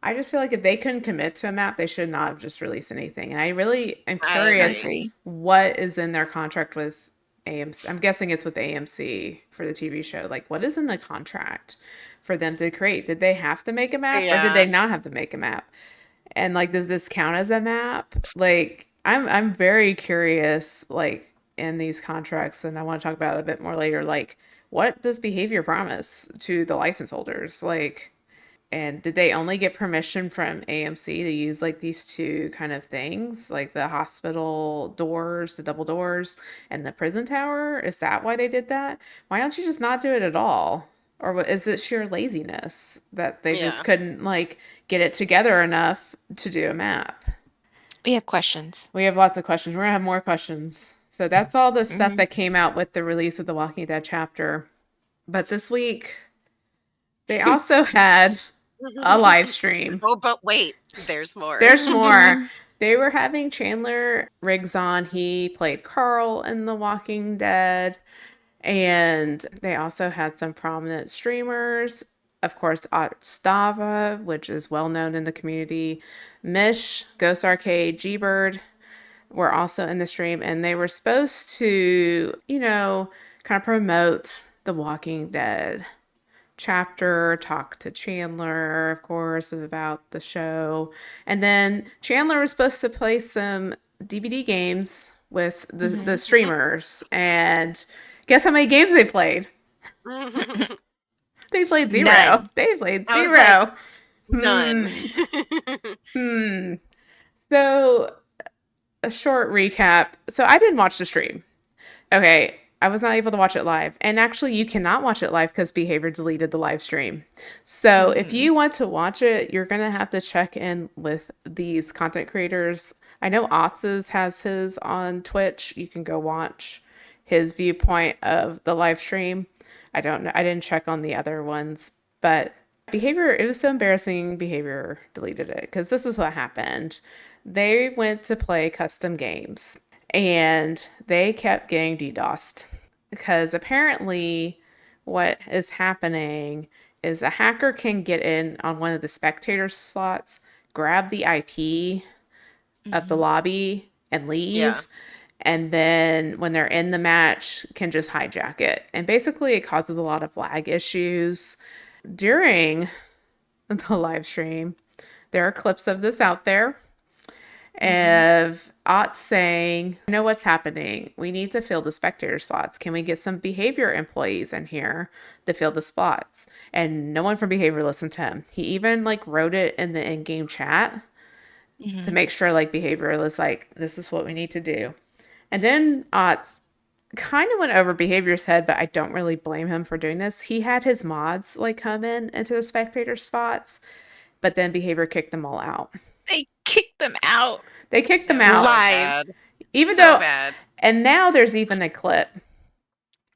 I just feel like if they couldn't commit to a map, they should not have just released anything. And I really am I I curious agree. agree. what is in their contract with AMC. I'm guessing it's with AMC for the TV show. Like, what is in the contract for them to create? Did they have to make a map or did Yeah. they not have to make a map? And like, does this count as a map? Like, I'm very curious. Like in these contracts, and I want to talk about it a bit more later. Like, what does behavior promise to the license holders? Like, and did they only get permission from AMC to use like these two kind of things, like the hospital doors, the double doors, and the prison tower? Is that why they did that? Why don't you just not do it at all? Or is it sheer laziness that they just Yeah. couldn't like get it together enough to do a map? We have questions. We have lots of questions. We're gonna have more questions. So that's all the stuff Mhm. that came out with the release of the Walking Dead chapter. But this week, they also had a live stream. Oh, but wait, there's more. There's more. They were having Chandler Riggs on. He played Carl in The Walking Dead. And they also had some prominent streamers. Of course, Stava, which is well known in the community. Mish, Ghost Arcade, G Bird were also in the stream. And they were supposed to, kind of promote the Walking Dead chapter, talked to Chandler, of course, about the show. And then Chandler was supposed to play some DVD games with the streamers. And guess how many games they played? They played zero. None. They played I was like, zero. none. Hmm. Hmm. So, a short recap. So, I didn't watch the stream. Okay, I was not able to watch it live. And actually, you cannot watch it live because Behavior deleted the live stream. So, if you want to watch it, you're going to have to check in with these content creators. I know Otz's has his on Twitch. You can go watch his viewpoint of the live stream. I don't know. I didn't check on the other ones, but Behavior, it was so embarrassing. Behavior deleted it because this is what happened. They went to play custom games and they kept getting DDoSed because apparently what is happening is a hacker can get in on one of the spectator slots, grab the IP of the lobby and Yeah. leave. And then when they're in the match, can just hijack it. And basically, it causes a lot of lag issues during the live stream. There are clips of this out there of Ott saying, "I know what's happening. We need to fill the spectator slots. Can we get some Behavior employees in here to fill the spots?" And no one from Behavior listened to him. He even like wrote it in the in-game chat to make sure like Behavior was like, "This is what we need to do." And then Ott kind of went over Behavior's head, but I don't really blame him for doing this. He had his mods like come in into the spectator spots, but then Behavior kicked them all out. They kicked them out. They kicked them It was so out. Live. bad. Even So though, bad. and now there's even a clip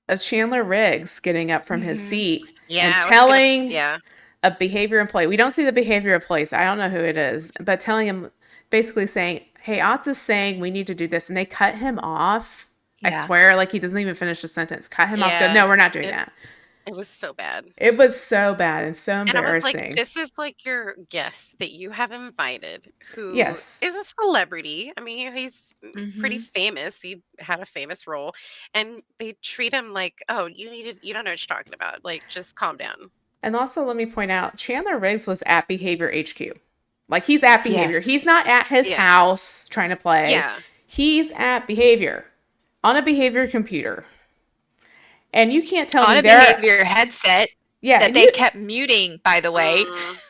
of Chandler Riggs getting up from his seat Yeah. and I was gonna- telling yeah. a Behavior employee, we don't see the Behavior employee, so I don't know who it is, but telling him, basically saying, "Hey, Otz is saying we need to do this," and they cut him off. I Yeah. swear, like he doesn't even finish the sentence. Cut him off. Go, Yeah. no, we're not doing that. It was so bad. It was so bad and so And I was like, embarrassing. this is like your guest that you have invited who Yes. is a celebrity. I mean, he's pretty Mhm. famous. He had a famous role. And they treat him like, oh, you don't know what you're talking about. Like, just calm down. And also, let me point out, Chandler Riggs was at Behavior HQ. Like, he's at Behavior. Yes. He's not at his Yeah. house trying to play. Yeah. He's at Behavior on a Behavior computer. And you can't tell On me a there. Behavior headset Yeah. that they kept muting, by the way.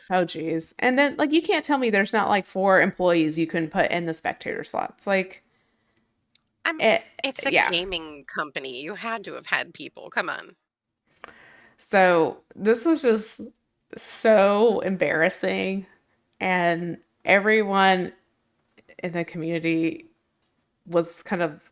Oh, geez. And then, like, you can't tell me there's not like 4 employees you can put in the spectator slots. Like, It's a yeah. gaming company. You had to have had people. Come on. So this was just so embarrassing. And everyone in the community was kind of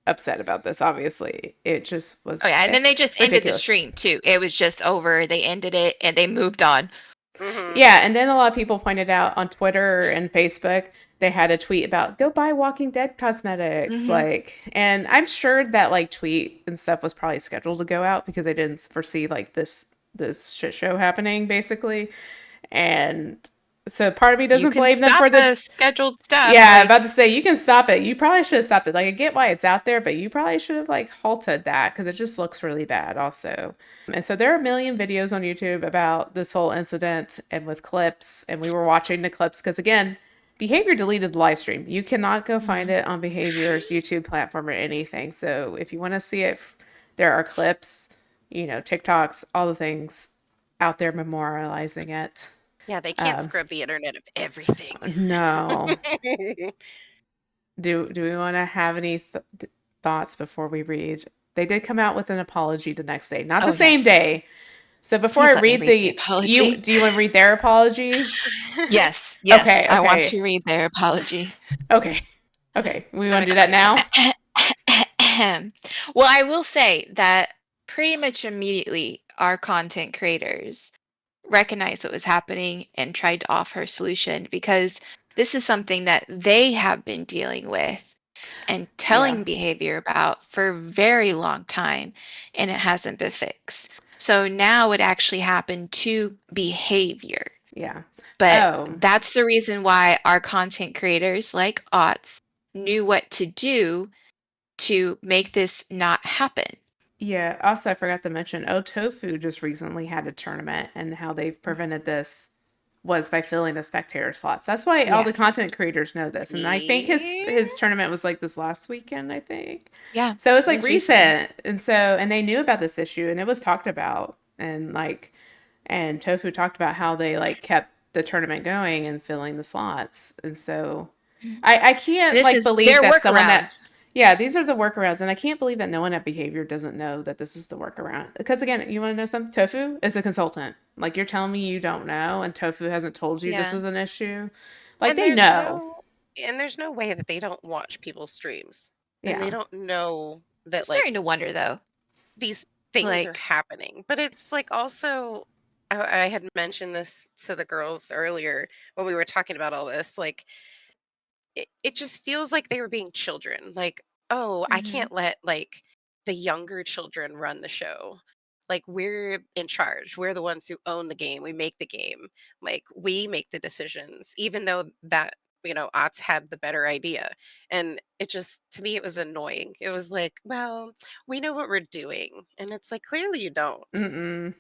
upset about this, obviously. It just was Oh yeah, and then they just ended the ridiculous. stream too. It was just over. They ended it and they moved on. Mhm. Yeah, and then a lot of people pointed out on Twitter and Facebook, they had a tweet about go buy Walking Dead cosmetics. Like, and I'm sure that like tweet and stuff was probably scheduled to go out because they didn't foresee like this shit show happening, basically. And so part of me You doesn't can blame them stop for the scheduled stuff. Yeah, I'm like- about to say you can stop it. You probably should have stopped it. Like I get why it's out there, but you probably should have like halted that because it just looks really bad also. And so there are a million videos on YouTube about this whole incident and with clips, and we were watching the clips because again, Behavior deleted the live stream. You cannot go find it on Behavior's YouTube platform or anything. So if you want to see it, there are clips, you know, TikToks, all the things out there memorializing it. Yeah, they can't scrub the internet of everything. No. Do we want to have any thoughts before we read? They did come out with an apology the next day, not the same yes. day. So before Please I let me read read the the apology. do you want to read their apology? Yes. Okay, I want okay. to read their apology. Okay. We want I'm to do that now? Well, I will say that pretty much immediately our content creators recognized what was happening and tried to offer a solution because this is something that they have been dealing with and telling Behavior about for a very long time, and it hasn't been fixed. So now it actually happened to Behavior. Yeah. But that's the reason why our content creators like Otts knew what to do to make this not happen. Yeah, also I forgot to mention, oh, Tofu just recently had a tournament, and how they've prevented this was by filling the spectator slots. That's why all the Yes. content creators know this. And I think his See? his tournament was like this last weekend, I think. Yeah, So it's it like was recently. recent. And they knew about this issue, and it was talked about, and Tofu talked about how they like kept the tournament going and filling the slots. And so Mhm. I can't This like is believe their that someone at workarounds. yeah, these are the workarounds, and I can't believe that no one at Behavior doesn't know that this is the workaround. Because again, you want to know something? Tofu is a consultant. Like you're telling me you don't know, and Tofu hasn't told you this Yeah. is an issue. Like And they there's know. no and there's no way that they don't watch people's streams. And they Yeah. don't know I'm that starting like to wonder though. these things are Like, happening. But it's like also I had mentioned this to the girls earlier when we were talking about all this. Like it just feels like they were being children. Like, oh, I mhm. can't let like the younger children run the show. Like we're in charge. We're the ones who own the game. We make the game. Like we make the decisions, even though that Otts had the better idea. And it just to me it was annoying. It was like, well, we know what we're doing. And it's like clearly you don't. Mm-mm.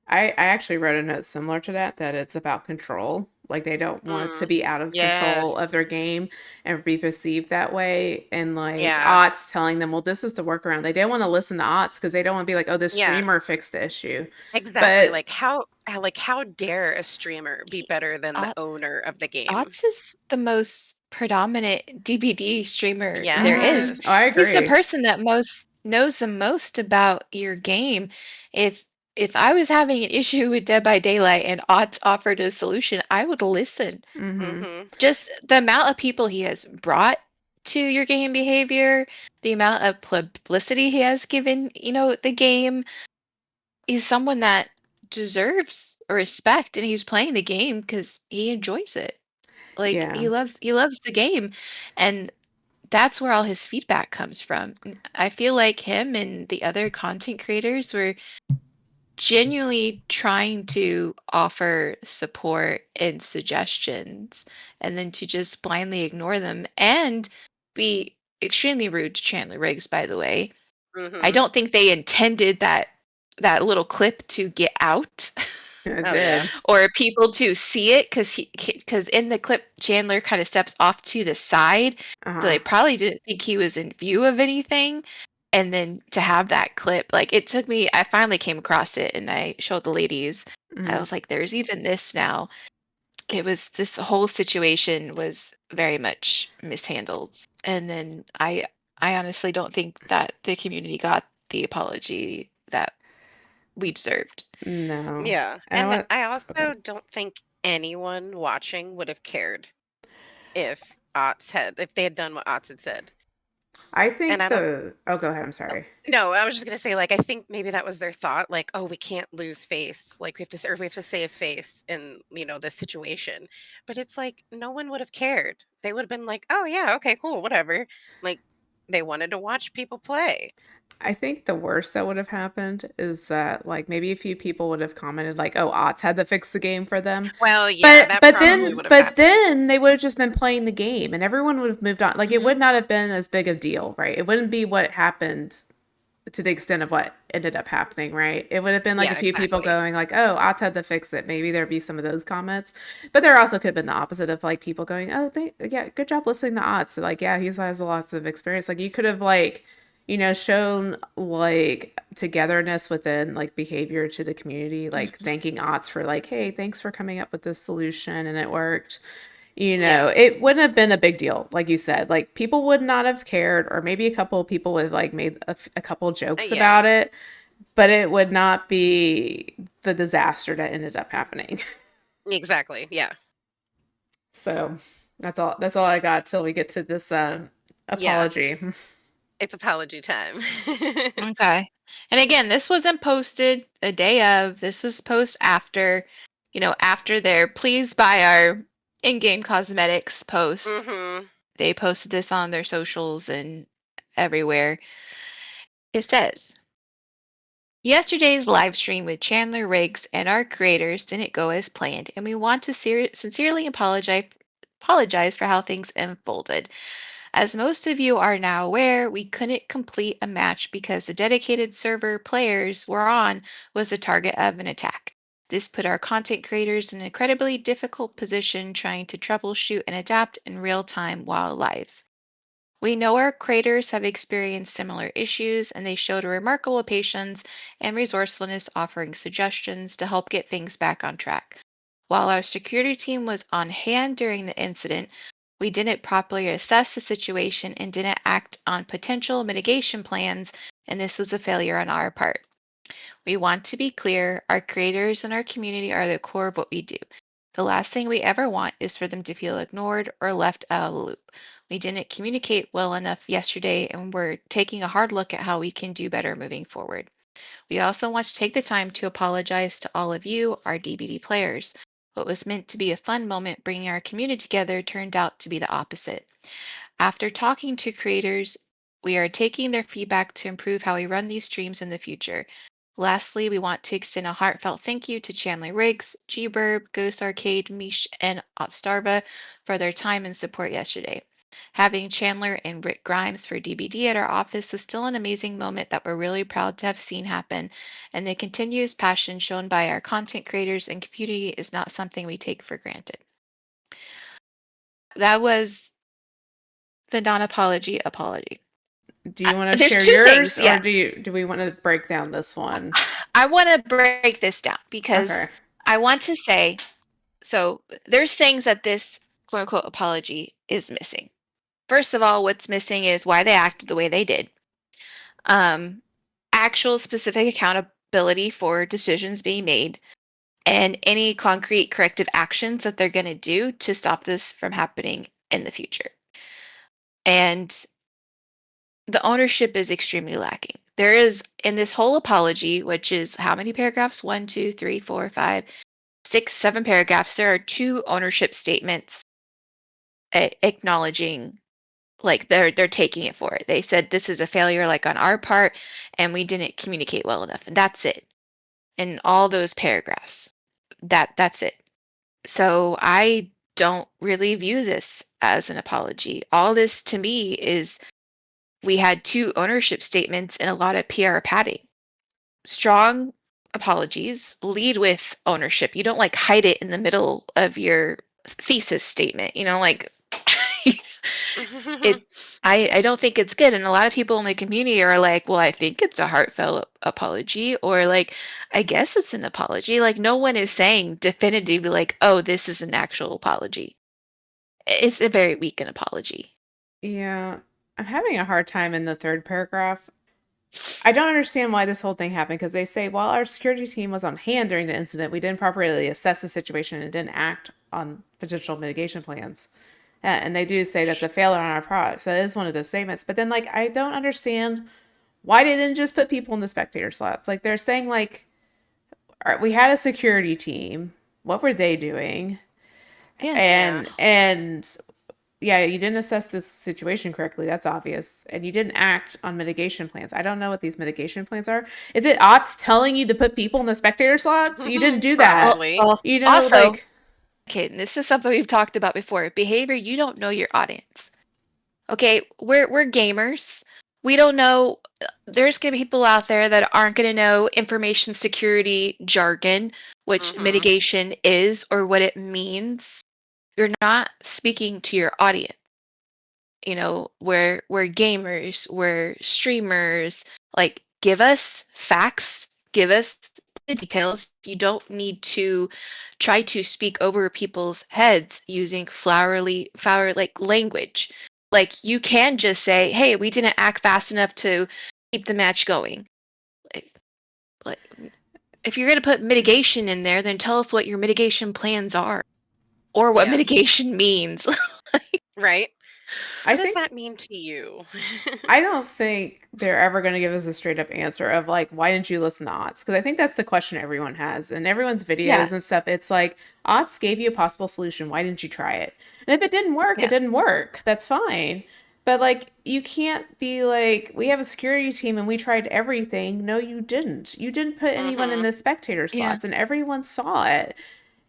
I actually wrote a note similar to that, that it's about control. Like they don't want to Mm. be out of control of Yes. their game and be perceived that way. And like Yeah. Ots telling them, well, this is the workaround. They don't want to listen to Ots because they don't want to be like, oh, this Yeah. streamer fixed the issue. Exactly. But Like how dare a streamer be He, better than the Ot- owner of the game? Otz is the most predominant DBD streamer there is. Oh, I Yes. He's the agree. person that most knows the most about your game. If if I was having an issue with Dead by Daylight and Otz offered a solution, I would listen. Mm-hmm. Mhm. Just the amount of people he has brought to your game behavior, the amount of publicity he has given, the game, is someone that deserves respect, and he's playing the game because he enjoys it. Like Yeah. he loves the game, and that's where all his feedback comes from. I feel like him and the other content creators were genuinely trying to offer support and suggestions, and then to just blindly ignore them and be extremely rude to Chandler Riggs, by the way. I Mhm. don't think they intended that little clip to get out It Oh yeah. did. or people to see it, because in the clip Chandler kind of steps off to the side, so Uh-huh. they probably didn't think he was in view of anything. And then to have that clip, like, it took me, I finally came across it and I showed the ladies. I Mm-hmm. was like, there's even this now. It was, this whole situation was very much mishandled. And then I honestly don't think that the community got the apology that we deserved. No. Yeah. And I And want I okay. also don't think anyone watching would have cared if they had done what Otts had said. I And think I don't the oh, go ahead. I'm oh, sorry. no, I was just gonna say, like, I think maybe that was their thought, like, "Oh, we can't lose face. Like, we have to save face in, this situation." But it's like, no one would have cared. They would have been like, "Oh, yeah, okay, cool, whatever." Like, they wanted to watch people play. I think the worst that would have happened is that like maybe a few people would have commented like, "Oh, Ots had to fix the game for them," Well, yeah, that probably would have but happened. then they would have just been playing the game, and everyone would have moved on. Like it Hmm. would not have been as big of a deal, right? It wouldn't be what happened to the extent of what ended up happening, right? It would have been like a Yeah, few people exactly. going like, "Oh, Ots had to fix it." Maybe there'd be some of those comments, but there also could have been the opposite of like people going, "Oh, yeah, good job listening to Ots." So, like, yeah, he has lots of experience. Like you could have like shown like togetherness within like behavior to the community, like Hmm. thanking Ots for like, hey, thanks for coming up with this solution and it worked. Yeah. It wouldn't have been a big deal, like you said. Like people would not have cared, or maybe a couple of people would have like made a couple jokes Yeah. about it, but it would not be the disaster that ended up happening. Exactly. Yeah. So that's all. That's all I got till we get to this Yeah. apology. It's apology time. Okay. And again, this wasn't posted a day of. This was post after, after their please buy our in-game cosmetics post. Mhm. They posted this on their socials and everywhere. It says, yesterday's live stream with Chandler Riggs and our creators didn't go as planned, and we want to sincerely apologize for how things unfolded. As most of you are now aware, we couldn't complete a match because the dedicated server players were on was the target of an attack. This put our content creators in an incredibly difficult position trying to troubleshoot and adapt in real time while live. We know our creators have experienced similar issues, and they showed a remarkable patience and resourcefulness, offering suggestions to help get things back on track. While our security team was on hand during the incident, we didn't properly assess the situation and didn't act on potential mitigation plans, and this was a failure on our part. We want to be clear, our creators and our community are the core of what we do. The last thing we ever want is for them to feel ignored or left out of the loop. We didn't communicate well enough yesterday, and we're taking a hard look at how we can do better moving forward. We also want to take the time to apologize to all of you, our DBD players. What was meant to be a fun moment bringing our community together turned out to be the opposite. After talking to creators, we are taking their feedback to improve how we run these streams in the future. Lastly, we want to extend a heartfelt thank you to Chandler Riggs, G-Burb, Ghost Arcade, Mish, and Otstarva for their time and support yesterday. Having Chandler and Rick Grimes for DBD at our office was still an amazing moment that we're really proud to have seen happen, and the continuous passion shown by our content creators and community is not something we take for granted. That was the non-apology apology. Do you want to There's share two yours, things, or yeah. do we want to break down this one? I want to break this down because Okay. I want to say, so there's things that this quote unquote apology is missing. First of all, what's missing is why they acted the way they did. Actual specific accountability for decisions being made, and any concrete corrective actions that they're going to do to stop this from happening in the future. And the ownership is extremely lacking. There is, in this whole apology, which is how many paragraphs? 1, 2, 3, 4, 5, 6, 7 paragraphs. There are 2 ownership statements acknowledging, like they're taking it for it. They said this is a failure, like on our part, and we didn't communicate well enough, and that's it. In all those paragraphs, that's it. So I don't really view this as an apology. All this to me is we had 2 ownership statements and a lot of PR padding. Strong apologies lead with ownership. You don't like hide it in the middle of your thesis statement, like it I don't think it's good. And a lot of people in the community are like, well, I think it's a heartfelt apology, or like, I guess it's an apology. Like, no one is saying definitively, like, oh, this is an actual apology. It's a very weak an apology. Yeah. I'm having a hard time in the third paragraph. I don't understand why this whole thing happened because they say while our security team was on hand during the incident, we didn't properly assess the situation and didn't act on potential mitigation plans. And they do say that's a failure on our part. So it is one of those statements. But then, like, I don't understand why they didn't just put people in the spectator slots. Like, they're saying, like, all right, we had a security team. What were they doing? Yeah. Yeah. And yeah, you didn't assess this situation correctly. That's obvious. And you didn't act on mitigation plans. I don't know what these mitigation plans are. Is it OTS telling you to put people in the spectator slots? You didn't do that. Probably. Also, Like, okay, and this is something we've talked about before. Behavior, you don't know your audience. Okay, we're gamers. We don't know. There's gonna be people out there that aren't gonna know information security jargon, which Mhm. mitigation is or what it means. You're not speaking to your audience. We're gamers, we're streamers. Like, give us facts, give us the details. You don't need to try to speak over people's heads using flower like language. Like, you can just say, hey, we didn't act fast enough to keep the match going. Like, if you're going to put mitigation in there, then tell us what your mitigation plans are or what Yeah. mitigation means. Right. I What does think that mean to you? I don't think they're ever going to give us a straight up answer of like, why didn't you listen to OTS? Because I think that's the question everyone has. And everyone's Yeah, videos and stuff, it's like, OTS gave you a possible solution. Why didn't you try it? And if it didn't work, it yeah, didn't work. That's fine. But like, you can't be like, we have a security team and we tried everything. No, you didn't. You didn't put anyone in Mhm. the spectator yeah. slots and everyone saw it.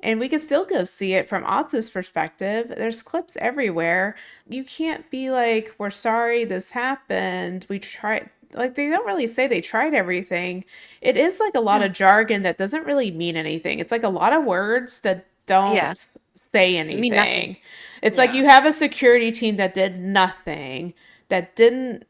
And we could still go see it from Otz's perspective. There's clips everywhere. You can't be like, we're sorry this happened. We tried. Like, they don't really say they tried everything. It is like a lot Yeah. of jargon that doesn't really mean anything. It's like a lot of words that Yeah. don't say I mean nothing. anything. It's like Yeah. you have a security team that did nothing, that didn't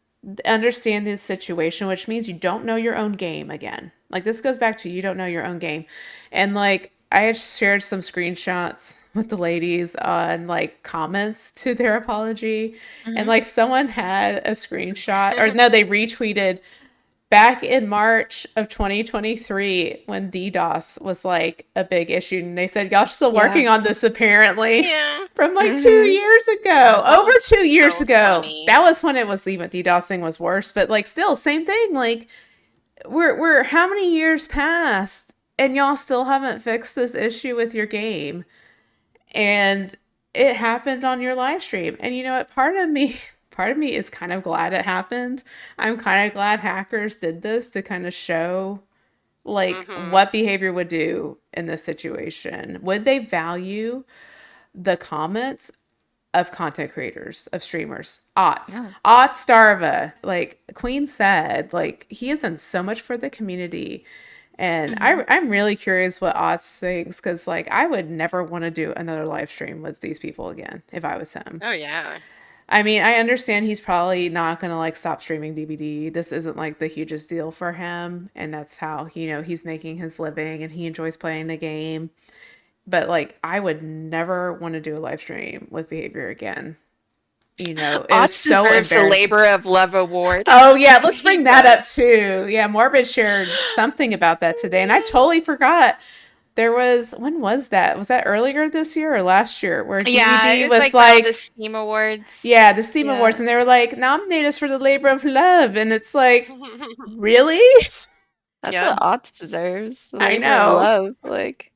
understand this situation, which means you don't know your own game again. Like, this goes back to you don't know your own game. And like, I had shared some screenshots with the ladies on like comments to their apology. And Mm-hmm. like, someone had a screenshot, or no, they retweeted back in March of 2023 when DDoS was like a big issue. And they said, y'all still Yeah. working on this apparently Yeah. from like two Mm-hmm. years God, ago, that over was 2 years so ago. funny. That was when it was even DDoSing was worse, but like still same thing. Like, we're how many years past and y'all still haven't fixed this issue with your game, and it happened on your live stream. And you know what, part of me is kind of glad it happened. I'm kind of glad hackers did this to kind of show like Mm-hmm. what behavior would do in this situation. Would they value the comments of content creators, of streamers? No. Starva, like Queen said, like he has done so much for the community. And Mm-hmm. I'm really curious what Otz thinks, because like I would never want to do another live stream with these people again if I was him. Oh yeah. I mean, I understand he's probably not gonna like stop streaming DBD. This isn't like the hugest deal for him, and that's how he's making his living and he enjoys playing the game. But like, I would never want to do a live stream with behavior again. It was Otz so deserves the embarrassing. Labor of Love award. Oh yeah, let's He bring that up does. too. Yeah, Morbid shared something about that today, and I totally forgot. When was that? Was that earlier this year or last year? Where Yeah, DBD it's was like around the like, Steam Awards. yeah, the Steam Awards, Yeah. and they were like, nominate us for the Labor of Love, and it's like, really? That's Yep. what Otz deserves. The I Labor of know, Love. Like,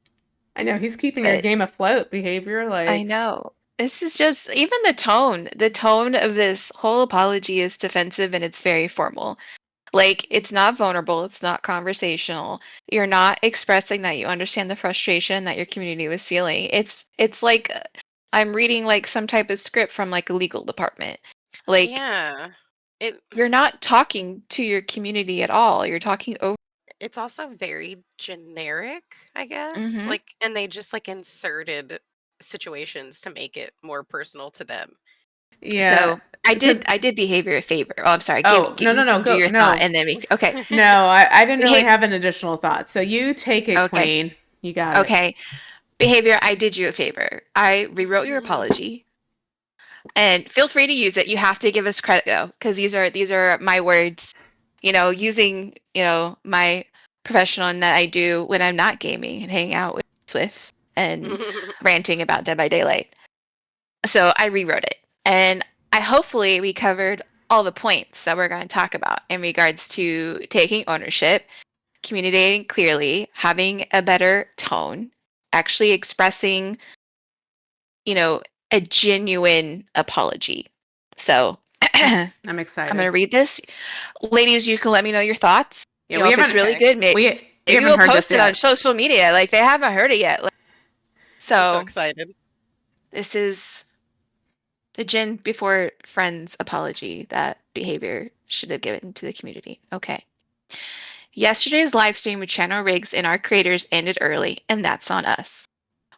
I know, he's keeping our but game afloat. Behavior, I like, know. This is just even the tone. The tone of this whole apology is defensive and it's very formal. Like, it's not vulnerable, it's not conversational. You're not expressing that you understand the frustration that your community was feeling. It's like I'm reading like some type of script from like a legal department. Like, Yeah. It you're not talking to your community at all. You're talking over. it's also very generic, I guess. Mm-hmm. Like, and they just like inserted situations to make it more personal to them. yeah, So I because did I did behavior a favor. Oh, I'm sorry. oh no no You no can do go your thought no and then we okay. no I didn't really Behave have an additional thought. So you take it, okay. Queen. You got it. Okay. Behavior, I did you a favor. I rewrote your apology. And feel free to use it. You have to give us credit though, because these are my words. Using my professional that I do when I'm not gaming and hanging out with Swift and ranting about Dead by Daylight. So I rewrote it, and I hopefully we covered all the points that we're going to talk about in regards to taking ownership, communicating clearly, having a better tone, actually expressing you know, a genuine apology. So I'm I'm going to excited. read this. Ladies, you can let me know your thoughts. Yeah, If it's really Okay. good, we maybe haven't we'll heard this post it on yet. social media. Like they haven't heard it yet. I'm so So excited. this is the Jen before friends apology that behavior should have given to the community. Okay. Yesterday's live stream with Chandler Riggs and our creators ended early, and that's on us.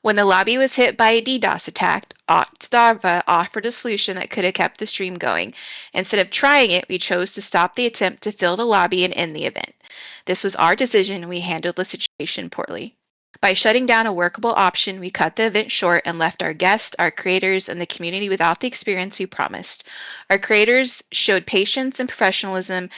When the lobby was hit by a DDoS attack, Starva offered a solution that could have kept the stream going. Instead of trying it, we chose to stop the attempt to fill the lobby and end the event. This was our decision and we handled the situation poorly. By shutting down a workable option, we cut the event short and left our guests, our creators, and the community without the experience we promised. Our creators showed patience and professionalism,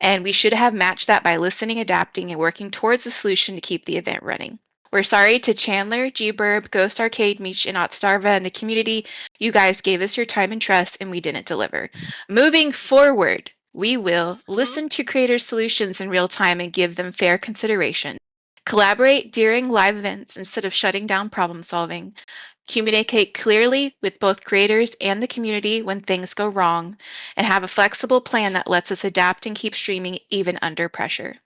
and we should have matched that by listening, adapting, and working towards a solution to keep the event running. We're sorry to Chandler, G-Burb, Ghost Arcade, Meech, and Otstarva and the community. You guys gave us your time and trust, and we didn't deliver. Moving forward, we will Mhm. listen to creators' solutions in real time and give them fair consideration. Collaborate during live events instead of shutting down problem solving. Communicate clearly with both creators and the community when things go wrong, and have a flexible plan that lets us adapt and keep streaming even under pressure.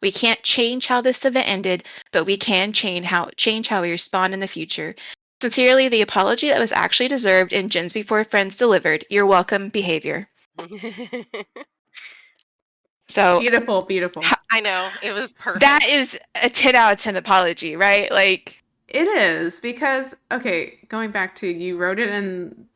We can't change how this event ended, but we can change how we respond in the future. Sincerely, the apology that was actually deserved and Gens Before Friends delivered. You're welcome, behavior. So Beautiful, beautiful. I know, it was perfect. that is a 10 out of 10 apology, right? Like, It is because, okay, going back to you wrote it in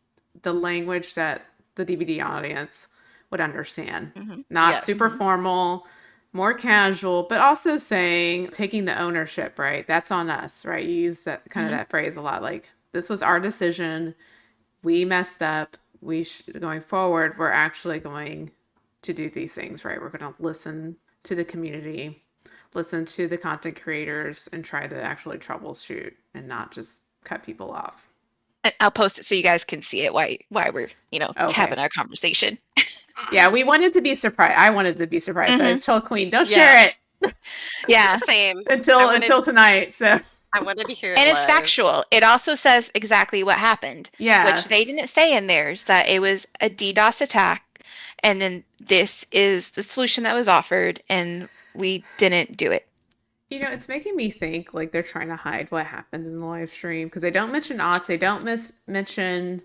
the language that the DVD audience would understand. Not Yes. super formal, more casual, but also saying, taking the ownership, right? That's on us, right? You use that kind of that phrase a lot. Like, this was our decision. We messed up. Going forward, we're actually going to do these things, right? We're going to listen to the community, listen to the content creators, and try to actually troubleshoot and not just cut people off. and I'll post it so you guys can see it while we're, having our conversation. Yeah, we wanted to be surprised. I wanted to be surprised. I told Queen, don't share it. Yeah. Same. until tonight. So I wanted to hear it And it's live. factual. It also says exactly what happened. yes, Which they didn't say in theirs, that it was a DDoS attack, and then this is the solution that was offered, and we didn't do it. It's making me think like they're trying to hide what happened in the live stream because they don't mention odds. They don't mention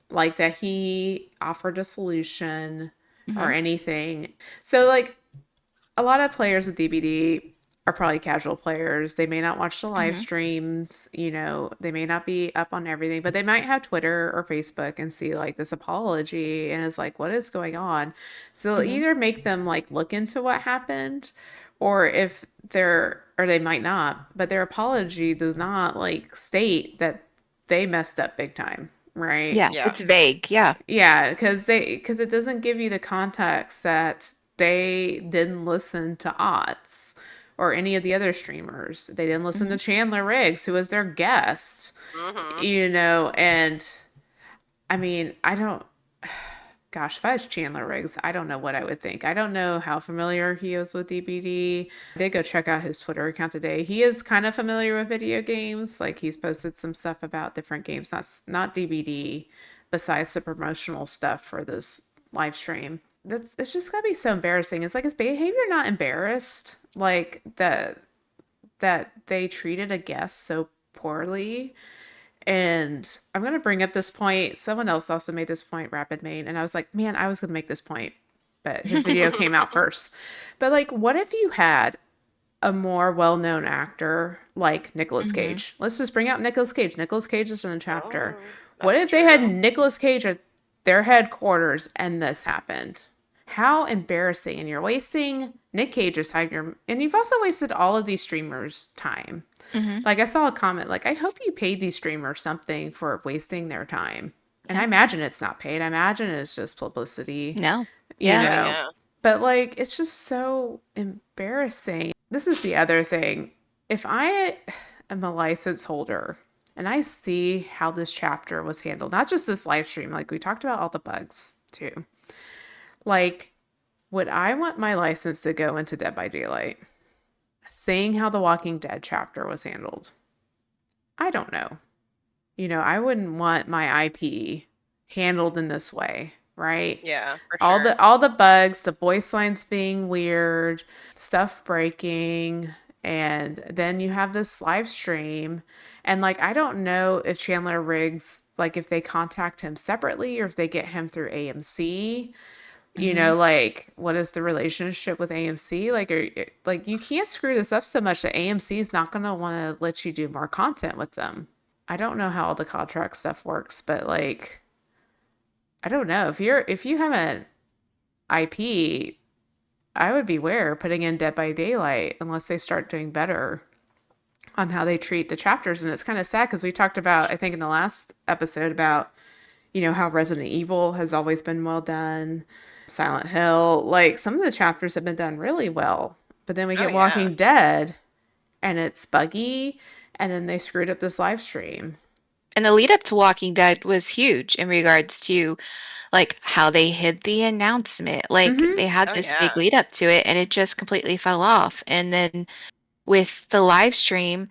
like that he offered a solution or anything. So like a lot of players with DBD are probably casual players. They may not watch the live streams, they may not be up on everything, but they might have Twitter or Facebook and see like this apology and is like, what is going on? So either make them like look into what happened, or if or they might not, but their apology does not like state that they messed up big time, right? Yeah, Yeah. it's vague. Yeah. Yeah, because it doesn't give you the context that they didn't listen to Otts or any of the other streamers. They didn't listen to Chandler Riggs, who was their guest. And I mean, I don't. Gosh, if I was Chandler Riggs, I don't know what I would think. I don't know how familiar he is with DBD. I did go check out his Twitter account today. He is kind of familiar with video games. Like he's posted some stuff about different games, not DBD, besides the promotional stuff for this live stream. It's just gotta be so embarrassing. It's like, is behavior not embarrassed? Like that they treated a guest so poorly. And I'm going to bring up this point. Someone else also made this point, Rapid Main. And I was like, man, I was going to make this point. But his video came out first. But like, what if you had a more well-known actor like Nicolas Cage? Let's just bring out Nicolas Cage. Nicolas Cage is in a chapter. What if they had Nicolas Cage at their headquarters and this happened? How embarrassing. And you're wasting Nick Cage's time. And you've also wasted all of these streamers' time. Like I saw a comment like, I hope you paid these streamers something for wasting their time. And I imagine it's not paid. I imagine it's just publicity. No. Yeah. But like, it's just so embarrassing. This is the other thing. If I am a license holder and I see how this chapter was handled, not just this live stream, like we talked about all the bugs too. Like, would I want my license to go into Dead by Daylight? Seeing how the Walking Dead chapter was handled. I don't know. I wouldn't want my IP handled in this way, right? Yeah, for sure. All the bugs, the voice lines being weird, stuff breaking, and then you have this live stream, and like I don't know if Chandler Riggs, like if they contact him separately or if they get him through AMC. Like what is the relationship with AMC? Like you can't screw this up so much that AMC is not going to want to let you do more content with them. I don't know how all the contract stuff works, but like I don't know. If you have an IP, I would beware putting in Dead by Daylight unless they start doing better on how they treat the chapters. And it's kind of sad because we talked about, I think in the last episode, about how Resident Evil has always been well done. Silent Hill, like some of the chapters have been done really well, but then we get Walking Dead and it's buggy, and then they screwed up this live stream. And the lead up to Walking Dead was huge in regards to like how they hid the announcement. Like they had this big lead up to it and it just completely fell off. And then with the live stream,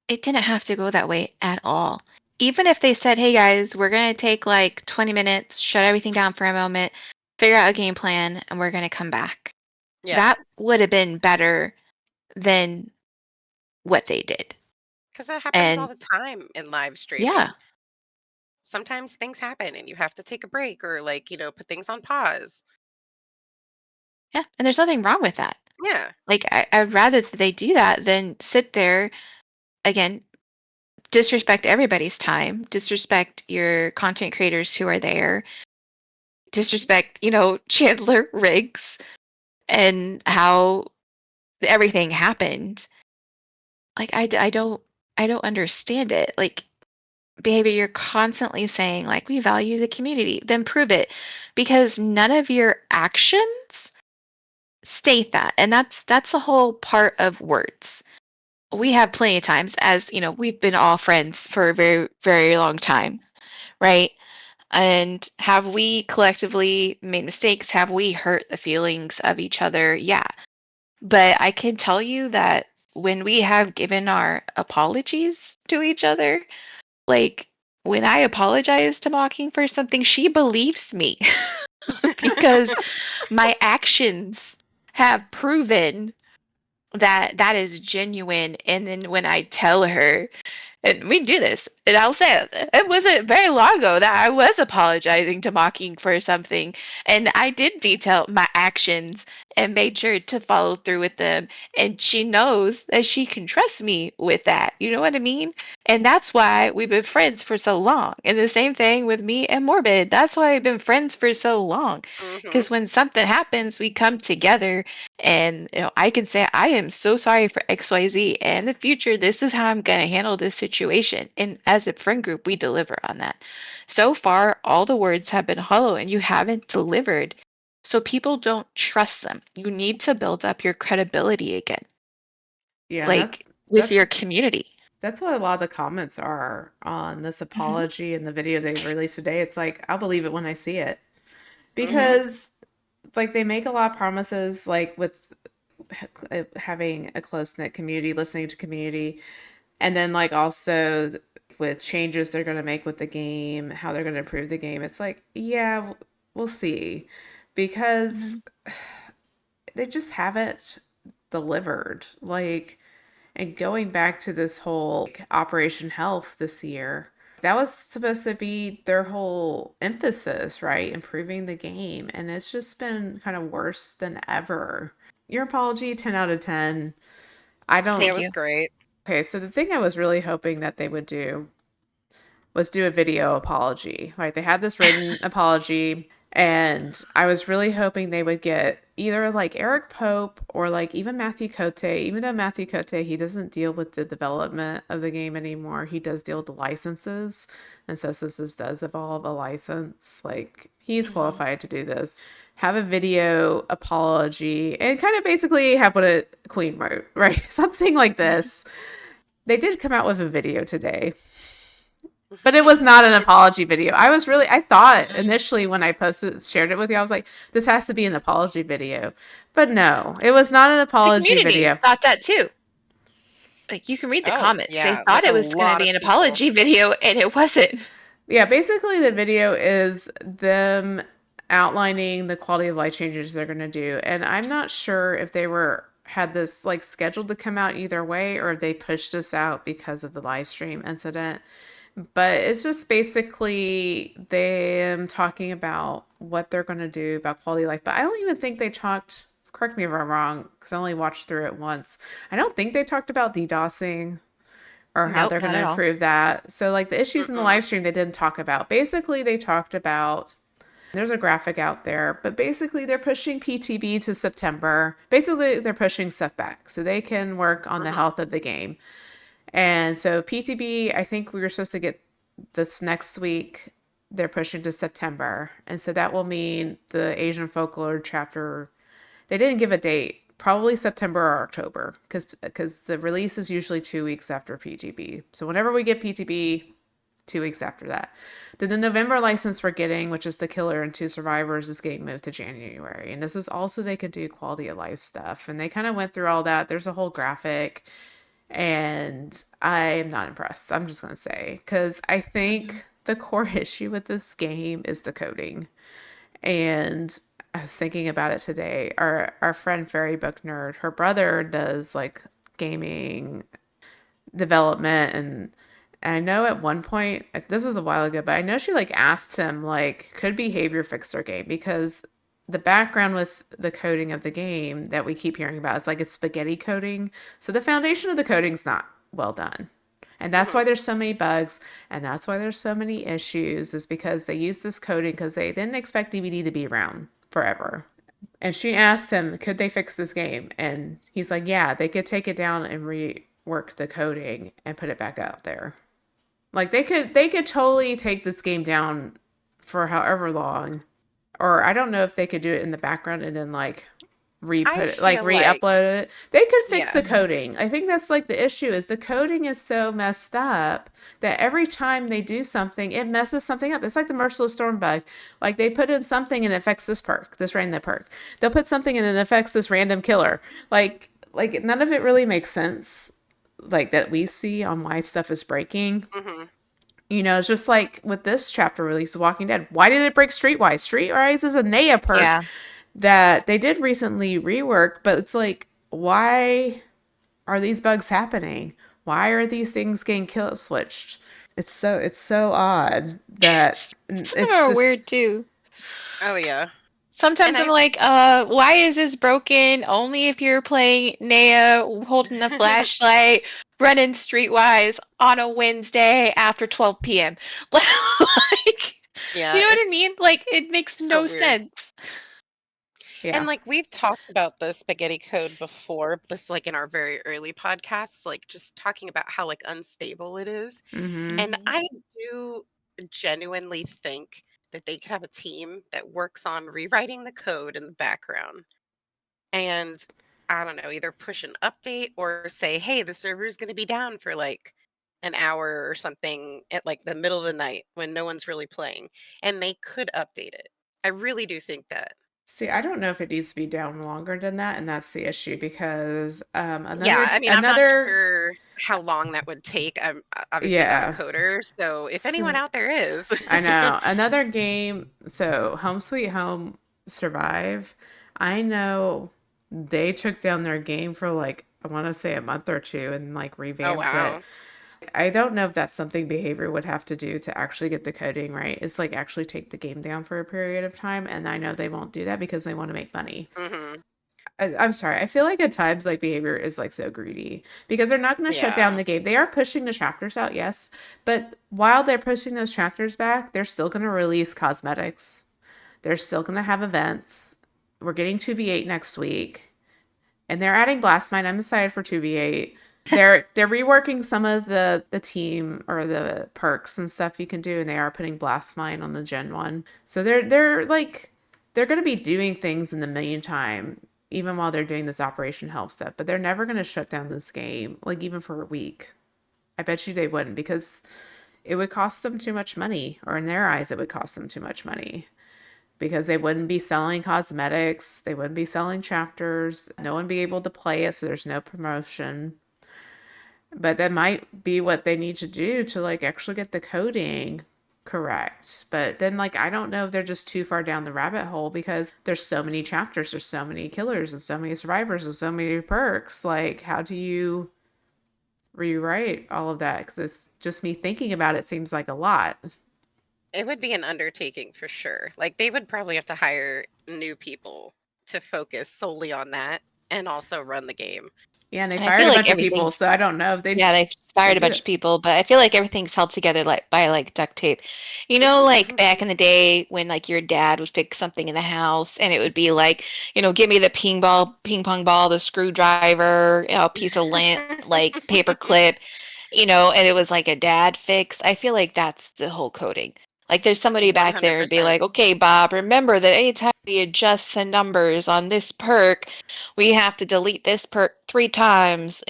it didn't have to go that way at all. Even if they said, hey guys, we're going to take like 20 minutes, shut everything down for a moment, figure out a game plan, and we're going to come back. Yeah, That would have been better than what they did. because that happens all And the time in live yeah, streaming. Sometimes things happen and you have to take a break or, like, put things on pause. yeah. And there's nothing wrong with that. Yeah. Like, I'd rather that they do that than sit there again, disrespect everybody's time, disrespect your content creators who are there, disrespect, Chandler Riggs and how everything happened. Like, I don't understand it. Like, behavior, you're constantly saying, like, we value the community, then prove it. Because none of your actions state that. And that's the whole part of words. We have plenty of times, as we've been all friends for a very, very long time, right? And have we collectively made mistakes? Have we hurt the feelings of each other? Yeah. But I can tell you that when we have given our apologies to each other, like when I apologize to Mocking for something, she believes me because my actions have proven that that is genuine. And then when I tell her, and we do this, and I'll say it wasn't very long ago that I was apologizing to Mocking for something, and I did detail my actions and made sure to follow through with them. And she knows that she can trust me with that. You know what I mean? And that's why we've been friends for so long. And the same thing with me and Morbid. That's why we've been friends for so long. Mhm. Because when something happens, we come together and I can say I am so sorry for XYZ, and in the future this is how I'm going to handle this situation. And as a friend group, we deliver on that. So far all the words have been hollow and you haven't delivered, so people don't trust them. You need to build up your credibility again, Yeah, and like with that's your community. that's what a lot of the comments are on this Hmm. apology and the video they released today. It's like, I'll believe it when I see it. Mhm. Because like they make a lot of promises like with having a close-knit community, listening to community, and then like also with changes they're going to make with the game, how they're going to improve the game. It's like, yeah, we'll see. Hmm. Because they just haven't delivered. Like, and going back to this whole like, Operation Health this year, that was supposed to be their whole emphasis, right? Improving the game. And it's just been kind of worse than ever. Your apology, 10 out of 10. I don't. It Thank was you. great. Okay, so the thing I was really hoping that they would do was do a video apology. Like they had this written apology, and I was really hoping they would get either like Eric Pope or like even Matthew Cote. Even though Matthew Cote, he doesn't deal with the development of the game anymore. He does deal with the licenses, and so since this does involve a license, like he's Hmm. qualified to do this. Have a video apology and kind of basically have what a queen wrote, right? Something like Hmm. this. They did come out with a video today, but it was not an Did you? apology video. I thought initially when I shared it with you, I was like, this has to be an apology video. But no, it was not an The apology community video. thought that too. Like, you can read the Oh, comments. They yeah, thought like a it was going to lot be of an people. apology video, and it wasn't. Yeah, basically the video is them outlining the quality of life changes they're going to do. And I'm not sure if they were had this like scheduled to come out either way or if they pushed this out because of the live stream incident. But it's just basically them talking about what they're going to do about quality of life. But I don't even think they talked, correct me if I'm wrong, because I only watched through it once. I don't think they talked about DDoSing or how Nope, they're going not to at all. improve that. So, like the issues in the Mm-mm. live stream, they didn't talk about. Basically, they talked about there's a graphic out there, but basically they're pushing PTB to September. Basically, they're pushing stuff back so they can work on the Mhm. health of the game. And so PTB, I think we were supposed to get this next week. They're pushing to September. And so that will mean the Asian folklore chapter, they didn't give a date, probably September or October, because the release is usually 2 weeks after PTB. So whenever we get PTB, 2 weeks after that. Then the November license we're getting, which is the Killer and Two Survivors, is getting moved to January. And this is also they could do quality of life stuff. And they kind of went through all that. There's a whole graphic and I'm not impressed. I'm just going to say, because I Hmm. think the core issue with this game is the coding. And I was thinking about it today. Our friend Fairy Book Nerd, her brother does like gaming development, and I know at one point, this was a while ago, but I know she like asked him like, could behavior fix their game? Because the background with the coding of the game that we keep hearing about is like it's spaghetti coding. So the foundation of the coding's not well done. And that's why Hmm. there's so many bugs, and that's why there's so many issues, is because they use this coding because they didn't expect DVD to be around forever. And she asked him, could they fix this game? And he's like, yeah, they could take it down and rework the coding and put it back out there. Like they could totally take this game down for however long. Or I don't know if they could do it in the background and then like I re-put it, like feel like, re-upload it. They could fix yeah. the coding. I think that's like the issue, is the coding is so messed up that every time they do something, it messes something up. It's like the Merciless Storm bug. Like they put in something and it affects this perk, this random perk. They'll put something and it affects this random killer. Like none of it really makes sense. Like that we see on why stuff is breaking. Hmm. It's just like with this chapter release of Walking Dead. Why did it break Streetwise? Streetwise is a Naya perk Yeah. that they did recently rework, but it's like, why are these bugs happening? Why are these things getting kill switched? It's so odd that Some of them it's are just weird too. Oh yeah. And Sometimes I'm I like, why is this broken? Only if you're playing Naya, holding the flashlight, running streetwise on a Wednesday after 12 p.m. Like, you yeah, know what I it's mean? Like, it makes so no weird. sense. yeah. And like we've talked about the spaghetti code before, this like in our very early podcasts, like just talking about how like unstable it is. Mm-hmm. And I do genuinely think that they could have a team that works on rewriting the code in the background. And I don't know, either push an update or say, hey, the server is going to be down for like an hour or something at like the middle of the night when no one's really playing. And they could update it. I really do think that. See, I don't know if it needs to be down longer than that, and that's the issue because Yeah, another I mean, I'm not another sure how long that would take. I'm obviously not a yeah. coder, so if anyone So, out there is. I know. Another game, so Home Sweet Home Survive, I know they took down their game for like, I want to say a month or two and like Oh, revamped it. wow. I don't know if that's something behavior would have to do to actually get the coding right. It's like actually take the game down for a period of time. And I know they won't do that because they want to make money. Mhm. I'm sorry. I feel like at times like behavior is like so greedy because they're not going to shut down Yeah. the game. They are pushing the chapters out, yes, but while they're pushing those chapters back, they're still going to release cosmetics. They're still going to have events. We're getting 2v8 next week, and they're adding Blastmine. I'm excited for 2v8. They're reworking some of the team or the perks and stuff you can do, and they are putting Blastmine on the Gen 1. So they're like they're going to be doing things in the meantime, even while they're doing this Operation Help stuff. But they're never going to shut down this game, like even for a week. I bet you they wouldn't because it would cost them too much money, or in their eyes, it would cost them too much money because they wouldn't be selling cosmetics, they wouldn't be selling chapters, no one be able to play it, so there's no promotion. But that might be what they need to do to like actually get the coding correct. But then like I don't know if they're just too far down the rabbit hole because there's so many chapters, there's so many killers and so many survivors and so many perks. Like how do you rewrite all of that? Because it's just me thinking about it seems like a lot. It would be an undertaking for sure. Like, they would probably have to hire new people to focus solely on that and also run the game. Yeah, and they And I fired feel a like bunch of people, everything's so I don't know if Yeah, they've they fired a do bunch of it. people, but I feel like everything's held together like by like duct tape. You know, like back in the day when like your dad would fix something in the house and it would be like, give me the ping pong ball, the screwdriver, a piece of lint, like paper clip, and it was like a dad fix. I feel like that's the whole coding. Like there's somebody back there and be 100%. like, okay, Bob, remember that anytime we adjust the numbers on this perk, we have to delete this perk 3 times.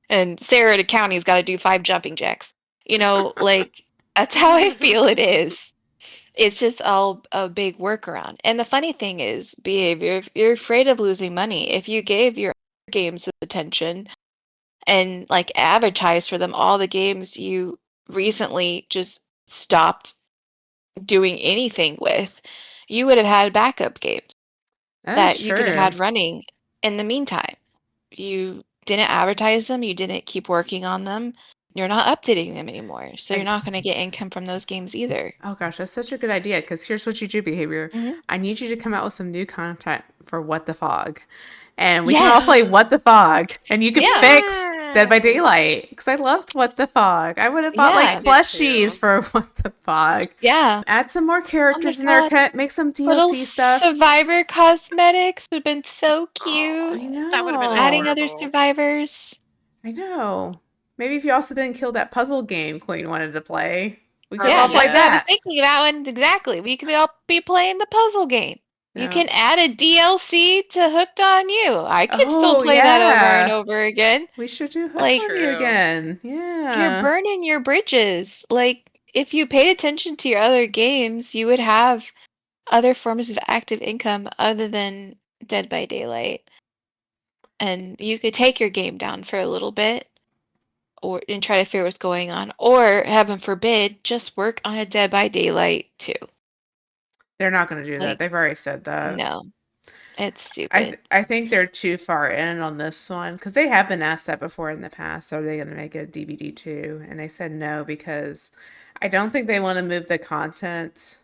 And Sarah the county's got to do 5 jumping jacks. Like that's how I feel it is. It's just all a big workaround. And the funny thing is, behavior, if you're afraid of losing money, if you gave your games attention and like advertise for them all the games you recently just stopped doing anything with, you would have had backup games That's that you could have true. had running in the meantime. You didn't advertise them, you didn't keep working on them, you're not updating them anymore. So you're And not going to get income from those games either. oh gosh, that's such a good idea. Because here's what you do, behavior. Hmm. I need you to come out with some new content for What the Fog, and we can all Yes. play What the Fog, and you could Yeah. fix Dead by Yeah. Daylight. Because I loved What the Fog. I would have bought I like Yeah. did plushies too. for What the Fog. Yeah. Add some more Oh my characters in there. God. Make some Little DLC stuff. survivor cosmetics would have been so cute. I Oh, that would have been Adding other adorable. survivors. I know. Maybe if you also didn't kill that puzzle game Queen wanted to play, we could have Oh Yeah, all that's played what I yeah. was that. thinking of that one. Exactly. We could all be playing the puzzle game. You Yeah. can add a DLC to Hooked on You. I could still Oh play that over and yeah. over again. We should do Hooked That's Like, on You true. again. you're Yeah. burning your bridges. Like, if you paid attention to your other games, you would have other forms of active income other than Dead by Daylight. And you could take your game down for a little bit or and try to figure what's going on. Or, heaven forbid, just work on a Dead by Daylight too. They're not going to do that. Like, They've already said that. no, it's stupid. I think they're too far in on this one because they have been asked that before in the past. Are they going to make it a DVD too? And they said no because I don't think they want to move the content,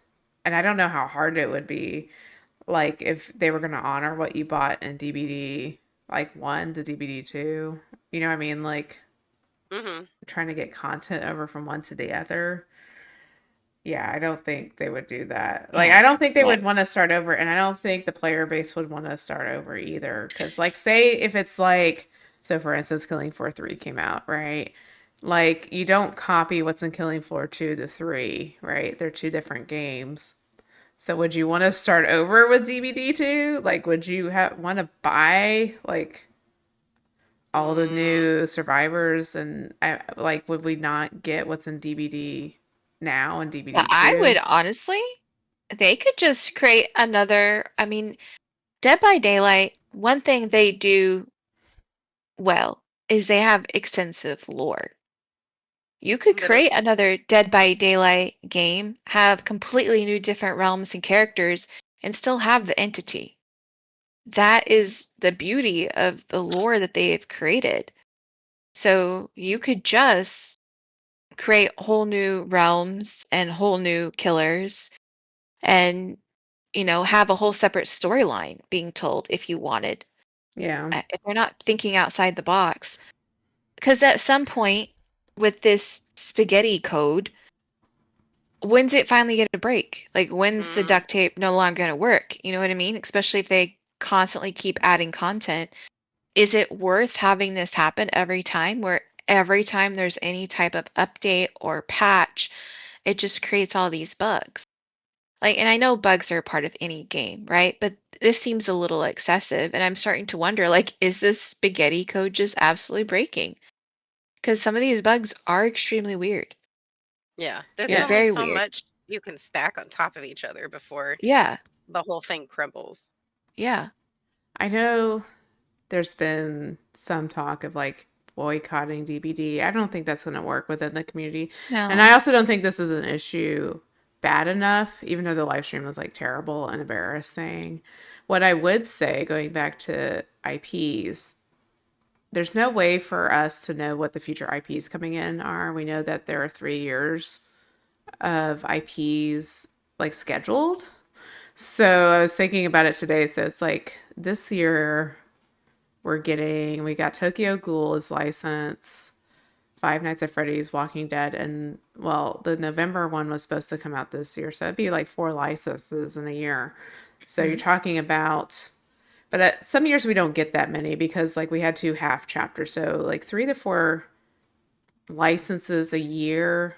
and I don't know how hard it would be. Like if they were going to honor what you bought in DVD, like one to DVD two. You know what I mean? Like Hmm. trying to get content over from one to the other. Yeah, I don't think they would do that. Like, Yeah. I don't think they Like, would want to start over, and I don't think the player base would want to start over either. Because, like, say if it's like, so for instance, Killing Floor 3 came out, right? Like, you don't copy what's in Killing Floor 2 to 3, right? They're two different games. So, would you want to start over with DVD 2? Like, would you want to buy, like, all the Mm, new survivors and like would we not get what's in DVD now and DVD I 2? would honestly, they could just create another. I mean, Dead by Daylight, one thing they do well is they have extensive lore. You could that is create another Dead by Daylight game, have completely new different realms and characters, and still have the entity. That is the beauty of the lore that they have created. So you could just create whole new realms and whole new killers and, have a whole separate storyline being told if you wanted. Yeah. If they're not thinking outside the box. Because at some point with this spaghetti code, when's it finally going to break? Like, when's the mm, duct tape no longer going to work? You know what I mean? Especially if they constantly keep adding content. Is it worth having this happen every time where every time there's any type of update or patch, it just creates all these bugs? Like, and I know bugs are a part of any game, right? But this seems a little excessive, and I'm starting to wonder, like, is this spaghetti code just absolutely breaking? Because some of these bugs are extremely weird. yeah. There's They're Yeah. only very so weird. much you can stack on top of each other before Yeah, the whole thing crumbles. yeah. I know there's been some talk of like boycotting DVD. I don't think that's going to work within the community. And I No. also don't think this is an issue bad enough, even though the live stream was like terrible and embarrassing. What I would say, going back to IPs, there's no way for us to know what the future IPs coming in are. We know that there are 3 years of IPs like scheduled. So I was thinking about it today. So it's like this year we got Tokyo Ghoul's license, Five Nights at Freddy's, Walking Dead, and well, the November one was supposed to come out this year. So it'd be like 4 licenses in a year. So you're Mhm. talking about, but some years we don't get that many because like we had 2 half chapters. So like 3 to 4 licenses a year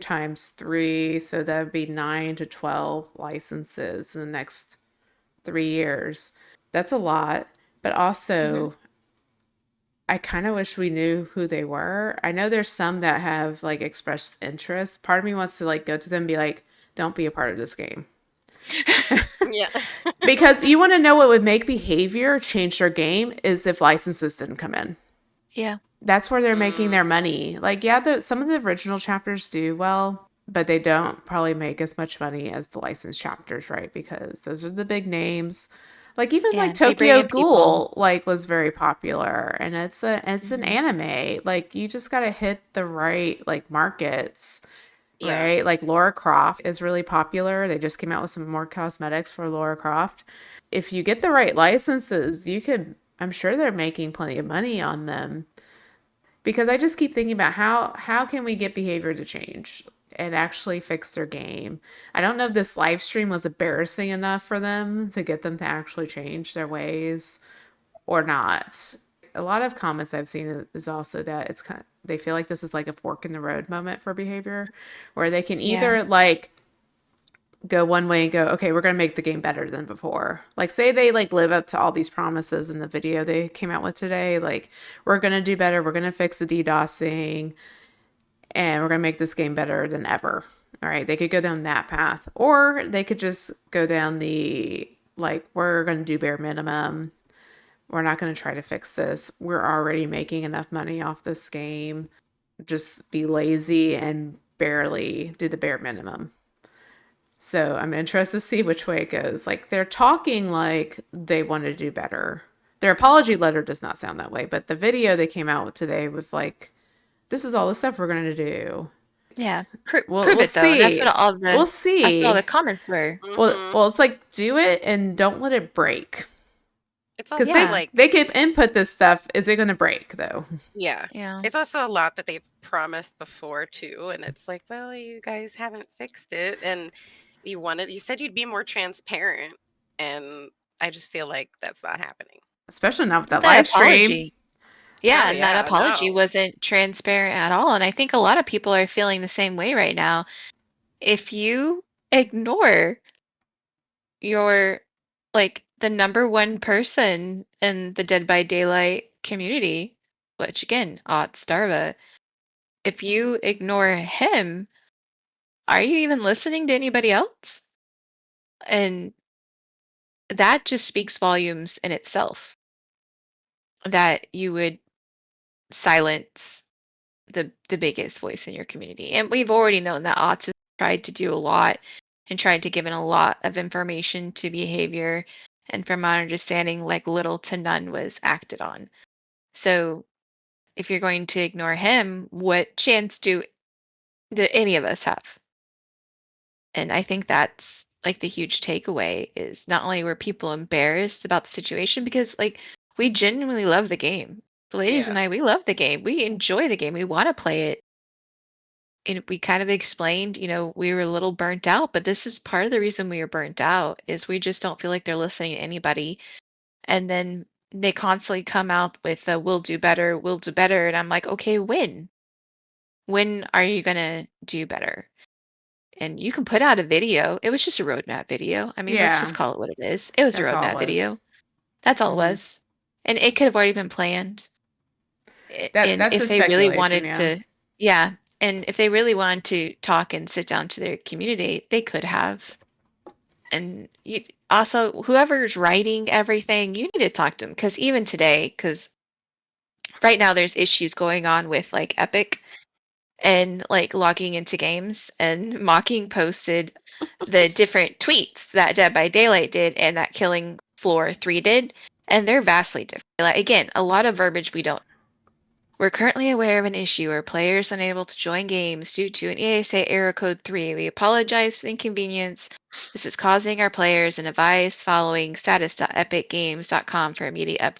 times 3. So that would be 9 to 12 licenses in the next 3 years. That's a lot. But Mhm. also, I kind of wish we knew who they were. I know there's some that have like expressed interest. Part of me wants to like go to them and be like, don't be a part of this game. Yeah. Because you want to know what would make behavior change their game is if licenses didn't come in. Yeah. That's where they're making Mm, their money. Like, yeah, some of the original chapters do well, but they don't probably make as much money as the licensed chapters, right? Because those are the big names. Like even like Yeah, they bring Tokyo in people. Ghoul like was very popular, and it's an Hmm. anime. Like you just got to hit the right like markets, Yeah. right? Like Laura Croft is really popular. They just came out with some more cosmetics for Laura Croft. If you get the right licenses, you could, I'm sure they're making plenty of money on them. Because I just keep thinking about how can we get behavior to change and actually fix their game. I don't know if this live stream was embarrassing enough for them to get them to actually change their ways or not. A lot of comments I've seen is also that it's kind of, they feel like this is like a fork in the road moment for behavior where they can Yeah. either like go one way and go, okay, we're going to make the game better than before. Like say they like live up to all these promises in the video they came out with today, like we're going to do better, we're going to fix the DDoSing, and we're going to make this game better than ever. All right, they could go down that path, or they could just go down the like we're going to do bare minimum. We're not going to try to fix this. We're already making enough money off this game. Just be lazy and barely do the bare minimum. So I'm interested to see which way it goes. Like they're talking like they want to do better. Their apology letter does not sound that way, but the video they came out with today with like, this is all the stuff we're going to do. Yeah. Well, Prove we'll it though. see. We'll That's what all the see. comments were. Hmm. Well, it's like do it and don't let it break. It's Because also Yeah. like, they could input this stuff. Is it going to break though? yeah. Yeah. It's also a lot that they've promised before too. And it's like, well, you guys haven't fixed it. And you said you'd be more transparent. And I just feel like that's not happening. Especially not with that That live stream. apology. Yeah, Oh, and that yeah. apology No. wasn't transparent at all. And I think a lot of people are feeling the same way right now. If you ignore your, like, the number one person in the Dead by Daylight community, which again, Starva, if you ignore him, are you even listening to anybody else? And that just speaks volumes in itself that you would silence the biggest voice in your community. And we've already known that Otts has tried to do a lot and tried to give in a lot of information to behavior. And from my understanding, like little to none was acted on. So if you're going to ignore him, what chance do any of us have? And I think that's like the huge takeaway is not only were people embarrassed about the situation because like we genuinely love the game. The ladies and Yeah. I, we love the game. We enjoy the game. We want to play it. And we kind of explained, we were a little burnt out, but this is part of the reason we were burnt out is we just don't feel like they're listening to anybody. And then they constantly come out with we'll do better. And I'm like, okay, when? When are you gonna do better? And you can put out a video. It was just a roadmap video. I mean, let's just Yeah, call it what it is. It was a that's all it roadmap was. video. That's all it Hmm. was. And it could have already been planned. And That's if the they really speculation. wanted Yeah. to, yeah. And if they really wanted to talk and sit down to their community, they could have. And also, whoever's writing everything, you need to talk to them. Because even today, because right now there's issues going on with like Epic and like logging into games and Mocking posted the different tweets that Dead by Daylight did and that Killing Floor 3 did, and they're vastly different. Like, again, a lot of verbiage we don't. We're currently aware of an issue where players unable to join games due to an ESA error code 3. We apologize for the inconvenience. This is causing our players and advise following status.epicgames.com for immediate update.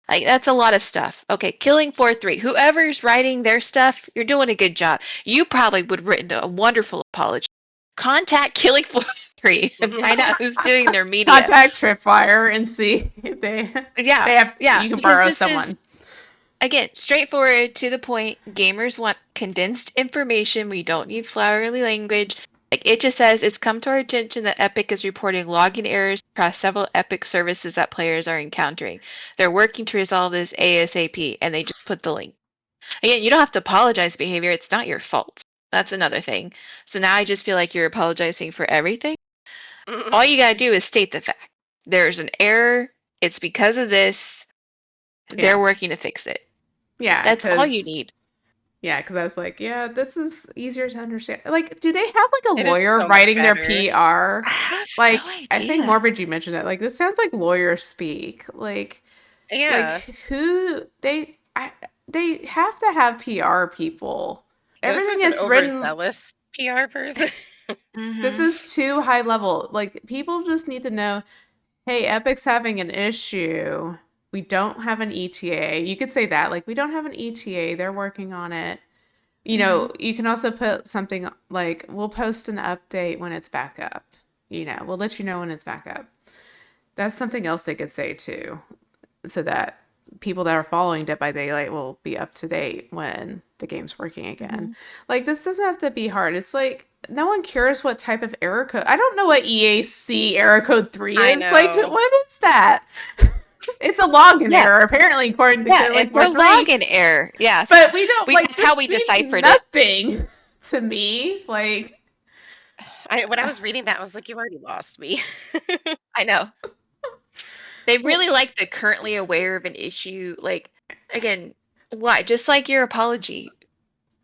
Like that's a lot of stuff. Okay, Killing Floor 3. Whoever's writing their stuff, you're doing a good job. You probably would have written a wonderful apology. Contact Killing Floor 3 and find out who's doing their media. Contact Tripwire and see if Yeah, they have. yeah, You can because borrow this is someone. again straightforward to the point. Gamers want condensed information. We don't need flowery language. Like it just says it's come to our attention that Epic is reporting login errors across several Epic services that players are encountering. They're working to resolve this ASAP, and they just put the link. Again, you don't have to apologize behavior. It's not your fault. That's another thing. So now I just feel like you're apologizing for everything. All you gotta do is state the fact. There's an error. It's because of this. They're Yeah. working to fix it. Yeah, That's all you because need. Yeah, because I was like, yeah, this is easier to understand. Like, do they have like a It is lawyer so much writing their better. I PR? have no Like, I think idea. Morbid, you mentioned it. Like, this sounds like lawyer speak. Like Yeah. who they have to have PR people. This Everything is an is written. overzealous PR person. This Mm-hmm. is too high level. Like, people just need to know, hey, Epic's having an issue. We don't have an ETA. You could say that. Like, we don't have an ETA. They're working on it. Mm-hmm. You can also put something like, we'll post an update when it's back up. We'll let you know when it's back up. That's something else they could say too, so that people that are following Dead by Daylight will be up to date when the game's working again. Mm-hmm. Like, this doesn't have to be hard. It's like, no one cares what type of error code. I don't know what EAC error code 3 I is. Like, know. what is that? It's a login Yeah. error, apparently, according to Yeah, Code it's Link a 43. login error. Yes. But we don't, like, That's how this we means deciphered it. nothing to me. Like, When I was reading that, I was like, you already lost me. I know. They well, really like the currently aware of an issue. Like, again, why? Just like your apology.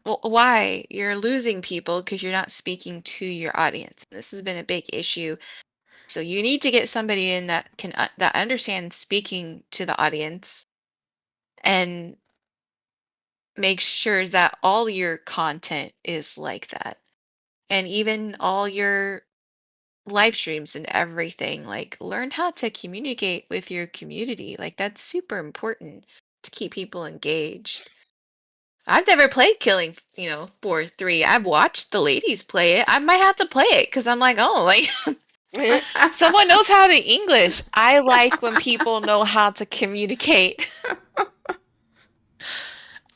Well, why? You're losing people because you're not speaking to your audience. This has been a big issue. So you need to get somebody in that can that understands speaking to the audience and make sure that all your content is like that. And even all your live streams and everything, like learn how to communicate with your community. Like that's super important to keep people engaged. I've never played Killing, 4-3. I've watched the ladies play it. I might have to play it because I'm like, oh, like someone knows how to English. I like when people know how to communicate.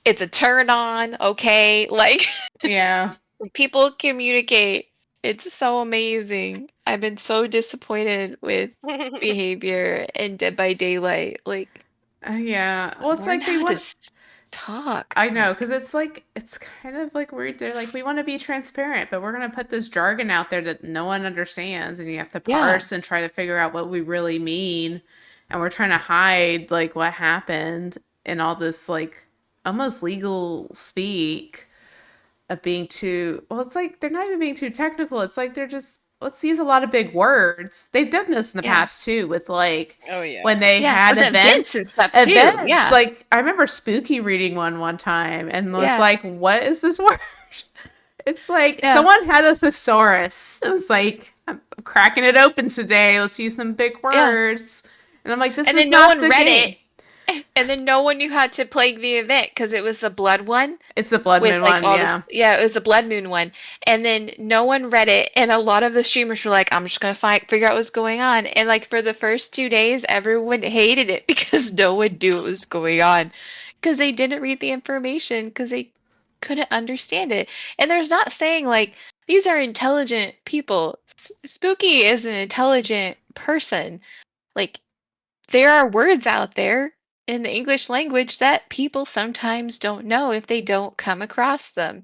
It's a turn on, okay? Like yeah. when people communicate, it's so amazing. I've been so disappointed with behavior and Dead by Daylight. Like, Yeah. Well, it's learn like they how to want. talk. I know, Like, because it's kind of like weird. They're like, we want to be transparent, but we're going to put this jargon out there that no one understands, and you have to yeah, parse and try to figure out what we really mean. And we're trying to hide, like, what happened in all this, like, almost legal speak of being too, well, it's like they're not even being too technical. It's like they're just, let's use a lot of big words. They've done this in the yeah, past too, with like Oh yeah. when they yeah. had With events events. and stuff too. Events. Yeah, Like, I remember Spooky reading one time and was yeah, like, what is this word? It's like yeah, someone had a thesaurus. It was like, I'm cracking it open today. Let's use some big yeah. words. And I'm like, this And is then no not one the read game. it, and then no one knew how to play the event because it was the blood one. It's the Blood With Moon like one, all this, yeah. yeah, it was a blood moon one, and then no one read it, and a lot of the streamers were like, I'm just gonna figure out what's going on, and like for the first 2 days everyone hated it because no one knew what was going on because they didn't read the information because they couldn't understand it. And there's not saying like these are intelligent people. Spooky is an intelligent person. Like there are words out there in the English language that people sometimes don't know if they don't come across them.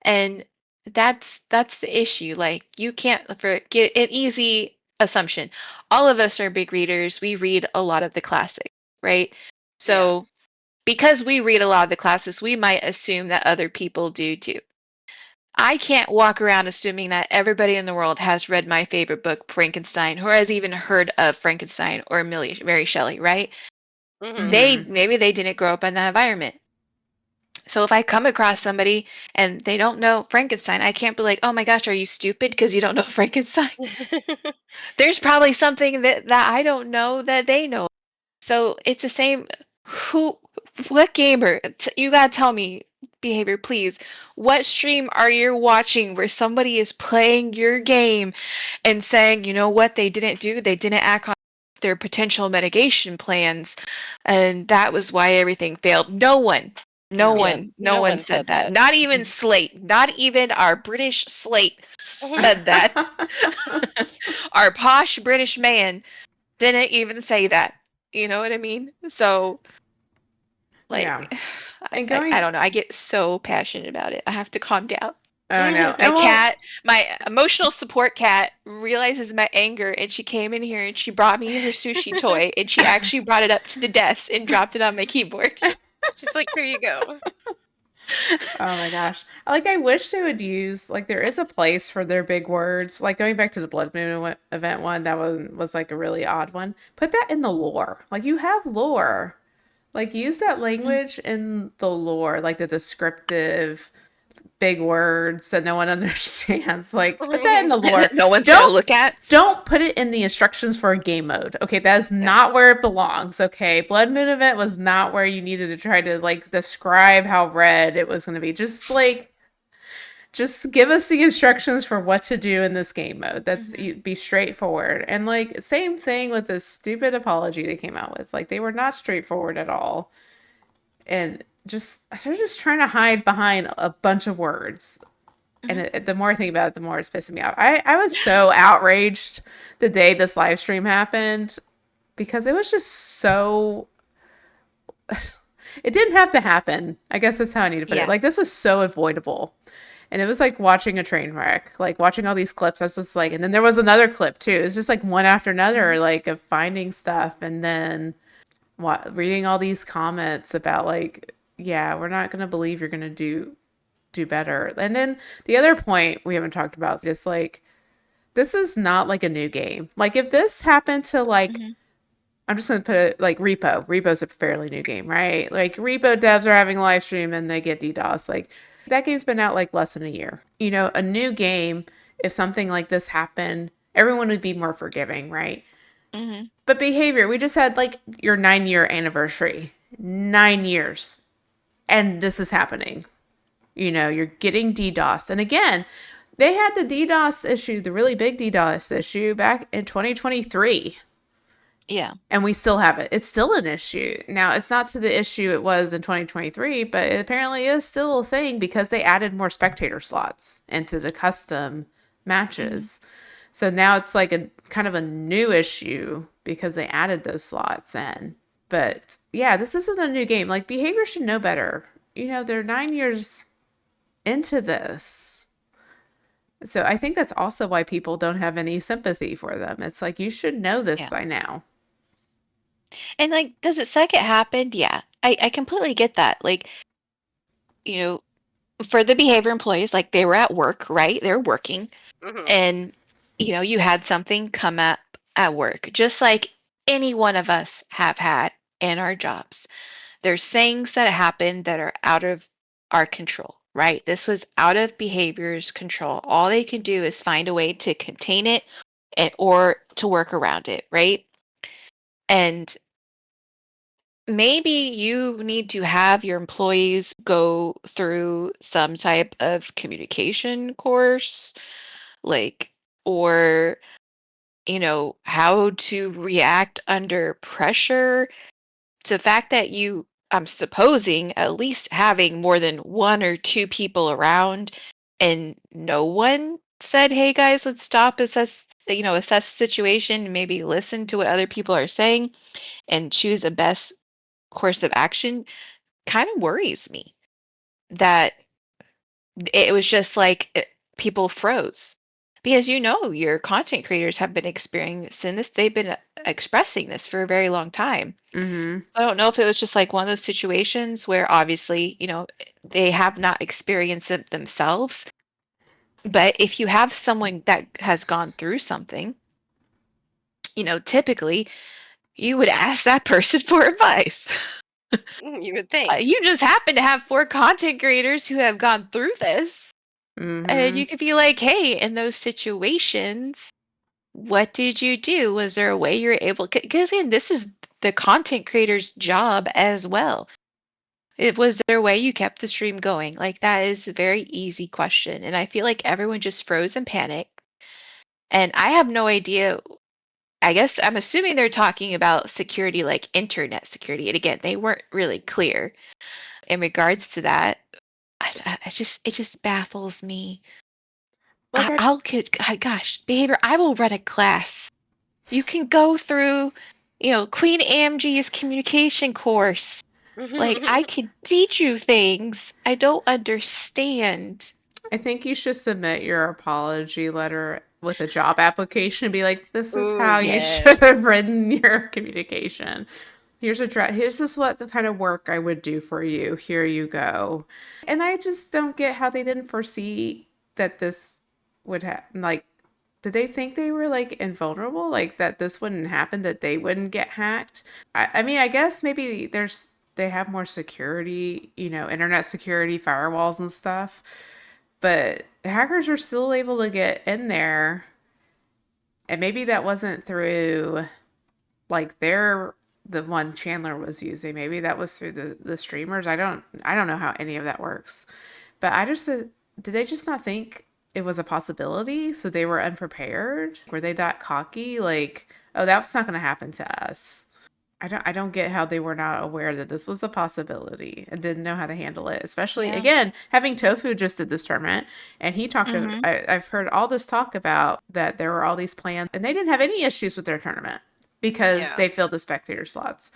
And that's the issue. Like you can't get an easy assumption. All of us are big readers. We read a lot of the classics, right? Yeah. So because we read a lot of the classics, we might assume that other people do too. I can't walk around assuming that everybody in the world has read my favorite book, Frankenstein, or has even heard of Frankenstein or Mary Shelley, right? Mhm. They Mm-hmm. maybe they didn't grow up in that environment. So if I come across somebody and they don't know Frankenstein, I can't be like, "Oh my gosh, are you stupid because you don't know Frankenstein?" There's probably something that I don't know that they know. So it's the same. Who, what gamer? You gotta tell me, behavior, please. What stream are you watching where somebody is playing your game and saying, you know what, they didn't do? They didn't act on their potential mitigation plans, and that was why everything failed. No one. No No. Yeah. one, no No one one said said that. that. Not even Slate, not even our British Slate said that. Our posh British man didn't even say that. You know what I mean? So, Yeah. like, And I going, don't know. I get so passionate about it. I have to calm down. oh no. My And well, cat, my emotional support cat, realizes my anger, and she came in here and she brought me her sushi toy, and she actually brought it up to the desk and dropped it on my keyboard. She's like, here you go. Oh my gosh. Like, I wish they would use, like, there is a place for their big words. Like, going back to the Blood Moon event one, that was like a really odd one. Put that in the lore. Like, you have lore. Like, use that Mm. language in the lore, like the descriptive big words that no one understands. Like, put that in the lore. No one's gonna Don't look at. don't put it in the instructions for a game mode. Okay, that is Yeah. not where it belongs. Okay, Blood Moon event was not where you needed to try to like describe how red it was going to be. Just give us the instructions for what to do in this game mode. That's Mhm. be straightforward. And like same thing with this stupid apology they came out with. Like they were not straightforward at all. And just they're just trying to hide behind a bunch of words. And Mhm. the more I think about it, the more it's pissing me off. I was so outraged the day this live stream happened because it was just so. It didn't have to happen. I guess that's how I need to put it. Yeah. Like, this was so avoidable. And it was like watching a train wreck, like watching all these clips. I was just like, and then there was another clip too. It was just like one after Mhm. another, like of finding stuff. And then reading all these comments about like, yeah, we're not going to believe you're going to do better. And then the other point we haven't talked about is like this is not like a new game. Like if this happened to like Mhm. I'm just gonna put it like Repo. Repo's a fairly new game, right? Like Repo devs are having a live stream and they get DDoS. Like that game's been out like less than a year. You know, a new game, if something like this happened, everyone would be more forgiving, right? Mhm. But behavior, we just had like your 9 year anniversary. 9 years. And this is happening. You know, you're getting DDoS. And again, they had the DDoS issue, the really big DDoS issue back in 2023. Yeah. And we still have it. It's still an issue. Now, it's not to the issue it was in 2023, but it apparently is still a thing because they added more spectator slots into the custom Mhm. matches. So now it's like a kind of a new issue because they added those slots in. But yeah, this isn't a new game. Like behavior should know better. You know, they're 9 years into this. So I think that's also why people don't have any sympathy for them. It's like you should know this Yeah. by now. And like, does it suck it happened? Yeah. I completely get that. Like, you know, for the behavior employees, like they were at work, right? They're working. Mhm. And, you had something come up at work, just like any one of us have had in our jobs. There's things that happen that are out of our control, right? This was out of behavior's control. All they can do is find a way to contain it or to work around it, right? And maybe you need to have your employees go through some type of communication course, like, or, how to react under pressure. To the fact that I'm supposing at least having more than one or two people around and no one said, hey guys, let's stop, assess the situation, maybe listen to what other people are saying and choose a best course of action kind of worries me that it was just like people froze because your content creators have been experiencing this, they've been expressing this for a very long time. Mm-hmm. I don't know if it was just like one of those situations where obviously they have not experienced it themselves, but if you have someone that has gone through something, typically you would ask that person for advice. You would think. You just happen to have four content creators who have gone through this. And Mm-hmm. you could be like, hey, in those situations, what did you do? Was there a way you're able? Because again, this is the content creator's job as well. It was there a way you kept the stream going? Like that is a very easy question. And I feel like everyone just froze in panic. And I have no idea. I guess I'm assuming they're talking about security, like internet security. And again, they weren't really clear in regards to that. It just baffles me. Like I Gosh, behavior. I will run a class. You can go through, Queen AMG's communication course. Like I can teach you things. I don't understand. I think you should submit your apology letter with a job application and be like, this is Ooh, how you should yes. have written your communication. Here's a dress. Here's just what the kind of work I would do for you. Here you go. And I just don't get how they didn't foresee that this would happen. Like, did they think they were like invulnerable? Like that this wouldn't happen, that they wouldn't get hacked? I mean, I guess maybe they have more security, internet security, firewalls and stuff. But the hackers are still able to get in there. And maybe that wasn't through like the one Chandler was using. Maybe that was through the streamers. I don't know how any of that works. But I just did they just not think it was a possibility? So they were unprepared? Were they that cocky? Like, oh, that's not going to happen to us. I don't get how they were not aware that this was a possibility and didn't know how to handle it. Especially Yeah. again, having Tofu just did this tournament, and he talked. Mm-hmm. I've heard all this talk about that there were all these plans, and they didn't have any issues with their tournament because Yeah. they filled the spectator slots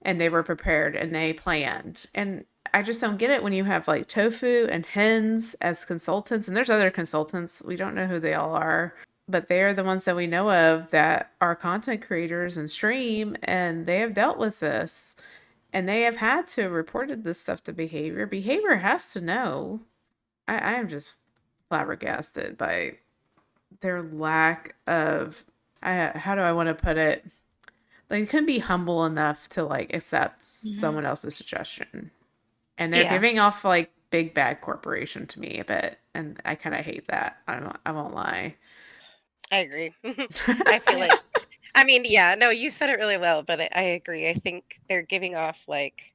and they were prepared and they planned. And I just don't get it when you have like Tofu and Hens as consultants, and there's other consultants. We don't know who they all are, but they are the ones that we know of that are content creators and stream, and they have dealt with this. And they have had to have reported this stuff to behavior. Behavior has to know. I am just flabbergasted by their lack of, how do I want to put it? Like, they couldn't be humble enough to like accept Mm-hmm. someone else's suggestion. And they're Yeah. giving off like big bad corporation to me a bit, and I kind of hate that. I won't lie. I agree. I feel like, I mean, yeah, no, you said it really well, but I agree. I think they're giving off like,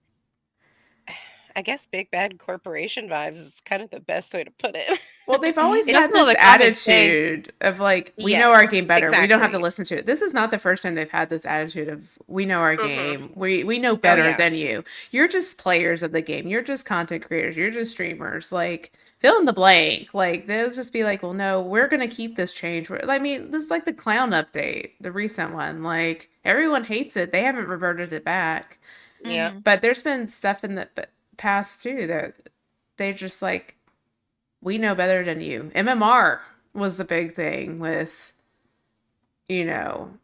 I guess big bad corporation vibes is kind of the best way to put it. Well, they've always That's had what all this the comments say. attitude of like, we know Yes, our game better. We don't have to exactly. listen to it. This is not the first time they've had this attitude of, we know our Hmm. game. We know Oh better yeah, than you. You're just players of the game. You're just content creators. You're just streamers. Like, fill in the blank. Like, they'll just be like, well, no, we're going to keep this change. I mean, this is like the clown update, the recent one. Like, everyone hates it. They haven't reverted it back. yeah. Mm-hmm. But there's been stuff in the past too that they just like, we know better than you. MMR was the big thing with,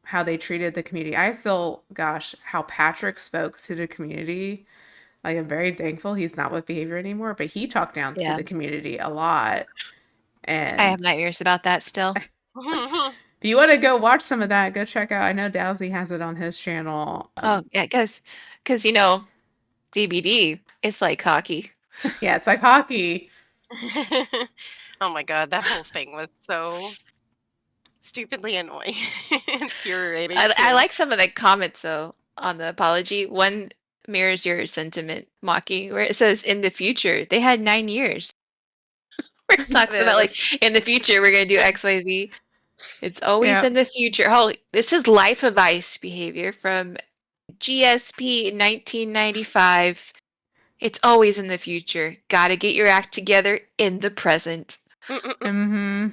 how they treated the community. I still, gosh, how Patrick spoke to the community. Like, I'm very thankful he's not with behavior anymore, but he talked down to Yeah. the community a lot. I And have nightmares about that still. if you want to go watch some of that, go check out. I know Dowsy has it on his channel. Oh, yeah, because DBD, it's like hockey. Yeah, it's like hockey. Oh my God, that whole thing was so stupidly annoying, infuriating I too. like some of the comments though on the apology. One mirrors your sentiment, Maki, where it says in the future they had 9 years. Where it talks Yeah, about like that's in the future we're gonna do XYZ. It's always Yeah. in the future. Oh, this is life advice behavior from GSP in 1995. It's always in the future. Gotta get your act together in the present. mm-mm. Mm-hmm.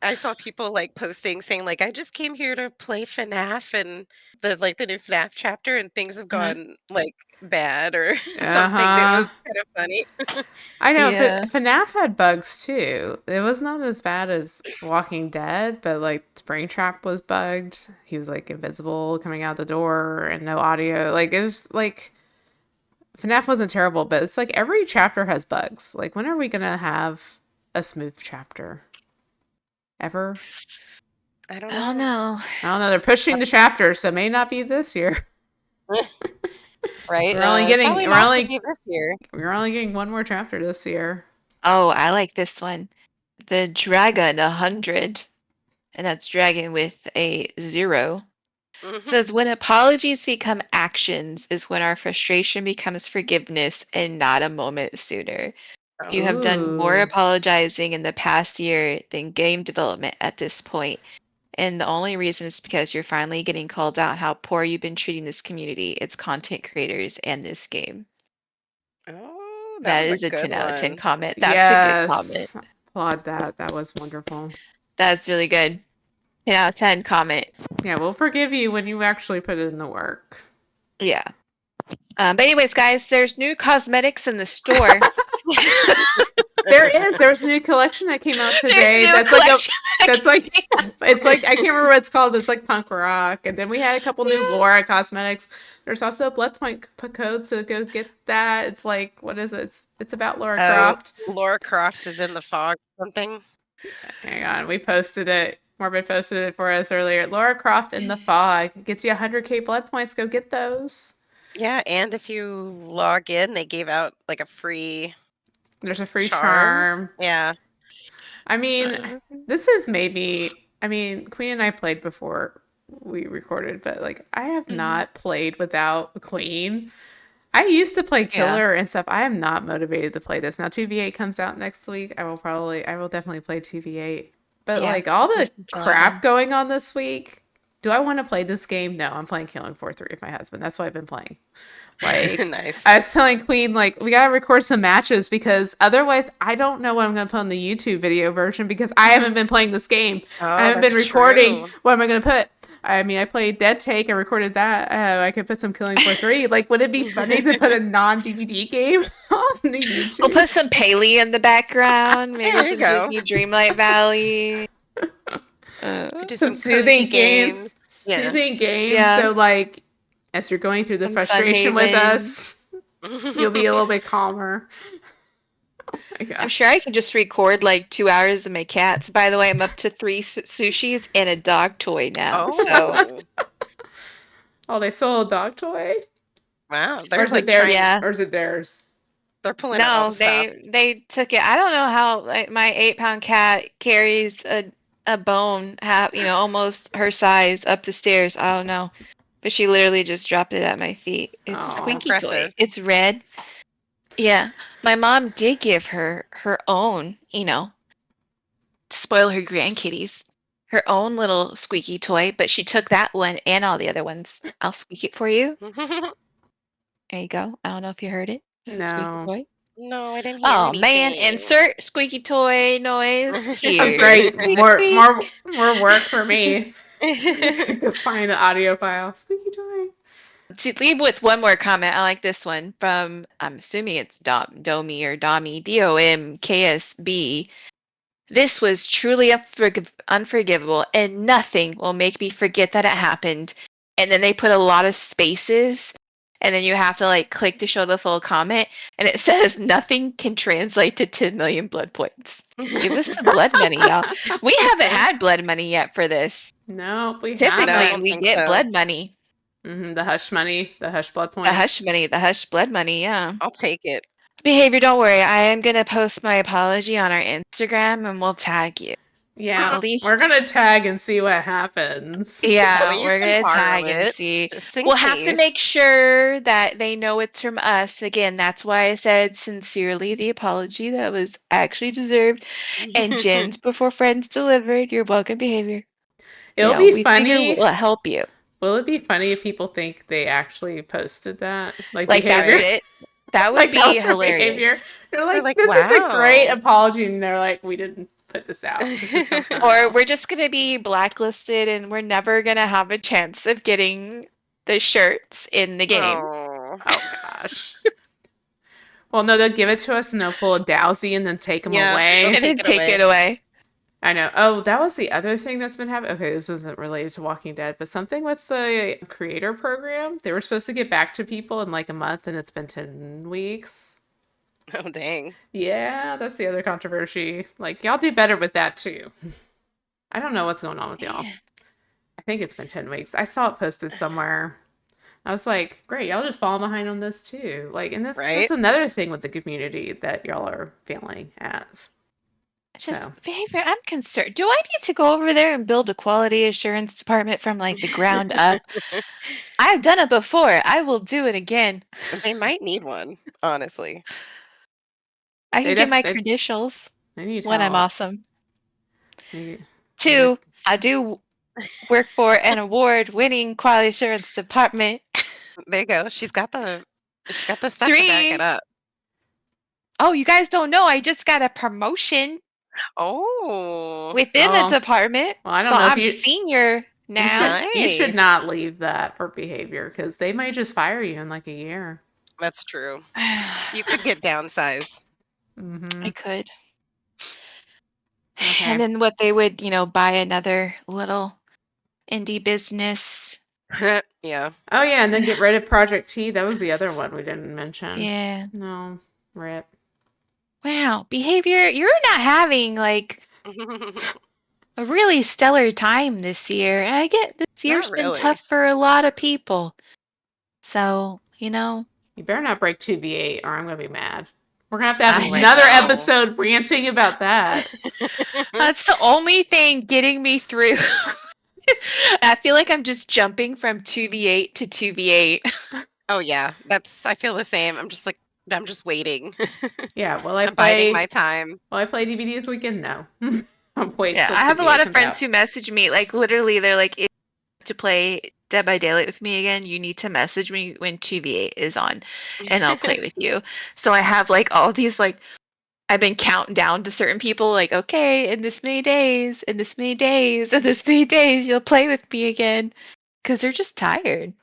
I saw people like posting saying like I just came here to play FNAF and the new FNAF chapter and things have Hmm. gone like bad or something that Uh-huh. was kind of funny. I know Yeah. FNAF had bugs too. It was not as bad as Walking Dead, but like Springtrap was bugged. He was like invisible coming out the door and no audio. Like, it was like FNAF wasn't terrible, but it's like every chapter has bugs. Like, when are we gonna have a smooth chapter? Ever? I don't I don't know. know. I don't know. They're pushing the chapter, so it may not be this year. Right? We're only getting Probably we're not gonna only be this year. we're only getting one more chapter this year. Oh, I like this one. The Dragon 100, and that's dragon with a 0. Mhm. Says when apologies become actions is when our frustration becomes forgiveness and not a moment sooner. You Oh. have done more Ooh. apologizing in the past year than game development at this point. And the only reason is because you're finally getting called out how poor you've been treating this community, its content creators, and this game. Oh, that That was a is a good 10 out of 10 one. comment. That's a good comment. Yes. Applaud that. That was wonderful. That's really good. 10 out of 10 comment. Yeah, we'll forgive you when you actually put in the work. Yeah. But anyways, guys, there's new cosmetics in the store. There's a new collection that came out There's today. a new That's collection. like it's like I can't remember what it's called. It's like punk rock. And then we had a couple new Yeah. Laura cosmetics. There's also a blood point code, so go get that. It's like, what is it? It's about Laura Oh, Croft. Laura Croft is in the fog or something. Hang on, we posted it. Morbid posted it for us earlier. Laura Croft in the fog gets you 100k blood points. Go get those. Yeah, and if you log in, they gave out like a free There's a free charm. charm. Yeah. I mean, this is maybe. I mean, Queen and I played before we recorded, but like I have not played without Queen. I used to play Killer and stuff. I am not motivated to play this. Now 2v8 comes out next week. I will definitely play 2v8. But Yeah, like all the this is fun. crap going on this week, do I want to play this game? No, I'm playing Killing Floor 3 with my husband. That's what I've been playing. Like, Nice. I was telling Queen, like, we gotta record some matches because otherwise I don't know what I'm gonna put on the YouTube video version because I haven't been playing this game. Oh, I haven't been that's recording. true. What am I gonna put? I mean, I played Dead Take and recorded that. I could put some Killing Floor 3. Like, would it be funny to put a non-DVD game on the YouTube? We'll put some Paley in the background. Maybe There you some go. Disney Dreamlight Valley. Could do some some soothing cozy games. Yeah. Soothing games. Yeah. So, like, as you're going through the Some frustration with Sunhaven. us, you'll be a little bit calmer. Oh my I'm gosh. sure I could just record like 2 hours of my cats. By the way, I'm up to 3 sushis and a dog toy now. So Oh, Oh, they sold a dog toy? wow. Or They're is like it theirs? Yeah. Or is it theirs? they're pulling out all no, the stops. they took it. I don't know how like my 8-pound cat carries a bone almost her size up the stairs. I don't know. But she literally just dropped it at my feet. It's a Aw. squeaky toy. Impressive. It's red. Yeah. My mom did give her own, to spoil her grandkitties, her own little squeaky toy, but she took that one and all the other ones. I'll squeak it for you. There you go. I don't know if you heard it. Squeaky No. toy. No, I didn't hear Oh man, anything. insert squeaky toy noise here. Great. Squeak, More squeak. work for me. Go find an audio file. Squeaky toy. To leave with one more comment, I like this one from, I'm assuming it's Domi or Domi, DOMKSB. This was truly unforgivable, and nothing will make me forget that it happened. And then they put a lot of spaces, and then you have to like click to show the full comment, and it says nothing can translate to 10 million blood points. Give us some blood money, y'all. We haven't had blood money yet for this. No, we Typically, I haven't. don't we think get so. blood money. The hush money, the hush blood points. The hush money, the hush blood money, yeah. I'll take it. Behavior, don't worry. I am going to post my apology on our Instagram and we'll tag you. Yeah, At least- we're gonna tag and see what happens. Yeah, Well, you we're can going to borrow tag and it, see. just in We'll have to case. make sure that they know it's from us. Again, that's why I said sincerely the apology that was actually deserved. And Jen's before friends delivered. You're welcome, Behavior. It'll be we figure funny. we'll help you. Will it be funny if people think they actually posted that? Like behavior? that's it. That would Like, be that was your hilarious. behavior. They're like, like, this is a great wow. apology, and they're like, we didn't put this out. This is something Or else. we're just going to be blacklisted and we're never going to have a chance of getting the shirts in the game. Oh. Oh gosh. Well, no, they'll give it to us and they'll pull a dowsy and then take them Yeah, away. they'll And then take it take away. it away. I know. Oh, that was the other thing that's been happening. Okay, this isn't related to Walking Dead, but something with the creator program. They were supposed to get back to people in like a month, and it's been 10 weeks. Oh, dang. Yeah, that's the other controversy. Like, y'all do better with that too. I don't know what's going on with y'all. I think it's been 10 weeks. I saw it posted somewhere. I was like, great, y'all just fall behind on this too. Like, and this Right? is another thing with the community that y'all are failing at. It's just So. behavior. I'm concerned. Do I need to go over there and build a quality assurance department from like the ground up? I've done it before. I will do it again. They might need one, honestly. I They can get my def- they- credentials They need when I'm help. awesome. They- 2, I do work for an award-winning quality assurance department. There you go. She's got the stuff to 3, back it up. oh, you guys don't know. I just got a promotion Oh. within Oh. the department. Well, I don't So know if I'm you- senior now. You should Nice. not leave that for behavior because they might just fire you in like a year. That's true. You could get downsized. Mm-hmm. I could. And Okay. then what they would, buy another little indie business. Yeah. Oh yeah, and then get rid of Project T. That was the other one we didn't mention. Yeah. No, rip. Wow, behavior, you're not having like a really stellar time this year. And I get this Not year's been really. tough for a lot of people. So, You better not break 2v8 or I'm gonna be mad. We're gonna have I Oh, I another know. episode ranting about that. that's the only thing getting me through. I feel like I'm just jumping from 2v8 to 2v8. Oh yeah, I feel the same. I'm just waiting. Yeah, will I I'm biding play my time. will I play DVD this weekend? No. I'll wait Yeah, till I have a lot 2v8 of comes friends out. who message me, like literally they're like, if you want to play Dead by Daylight with me again, you need to message me when 2v8 is on and I'll play with you. So I have like all these like I've been counting down to certain people like, okay, in this many days, in this many days, in this many days, you'll play with me again. Because they're just tired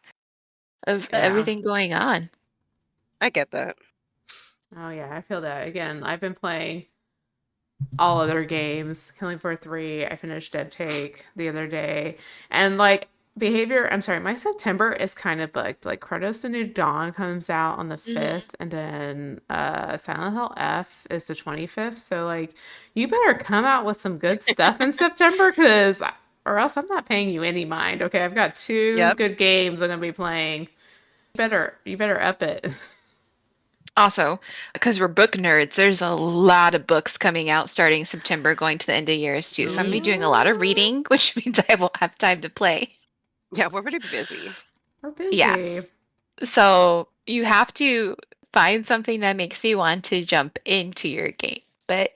of Yeah. everything going on. I get that. Oh yeah, I feel that. Again, I've been playing all other games. Killing Floor 3, I finished Dead Take the other day. And like behavior, I'm sorry, my September is kind of booked. Like Kratos the New Dawn comes out on the Mhm. 5th and then Silent Hill F is the 25th. So like you better come out with some good stuff in September cuz or else I'm not paying you any mind. Okay, I've got two Yep. good games I'm going to be playing. You better up it. Also, because we're book nerds, there's a lot of books coming out starting September, going to the end of years too. So I'm gonna be doing a lot of Ooh, reading, which means I won't have time to play. Yeah, we're pretty busy. we're busy. Yes. So you have to find something that makes you want to jump into your game. But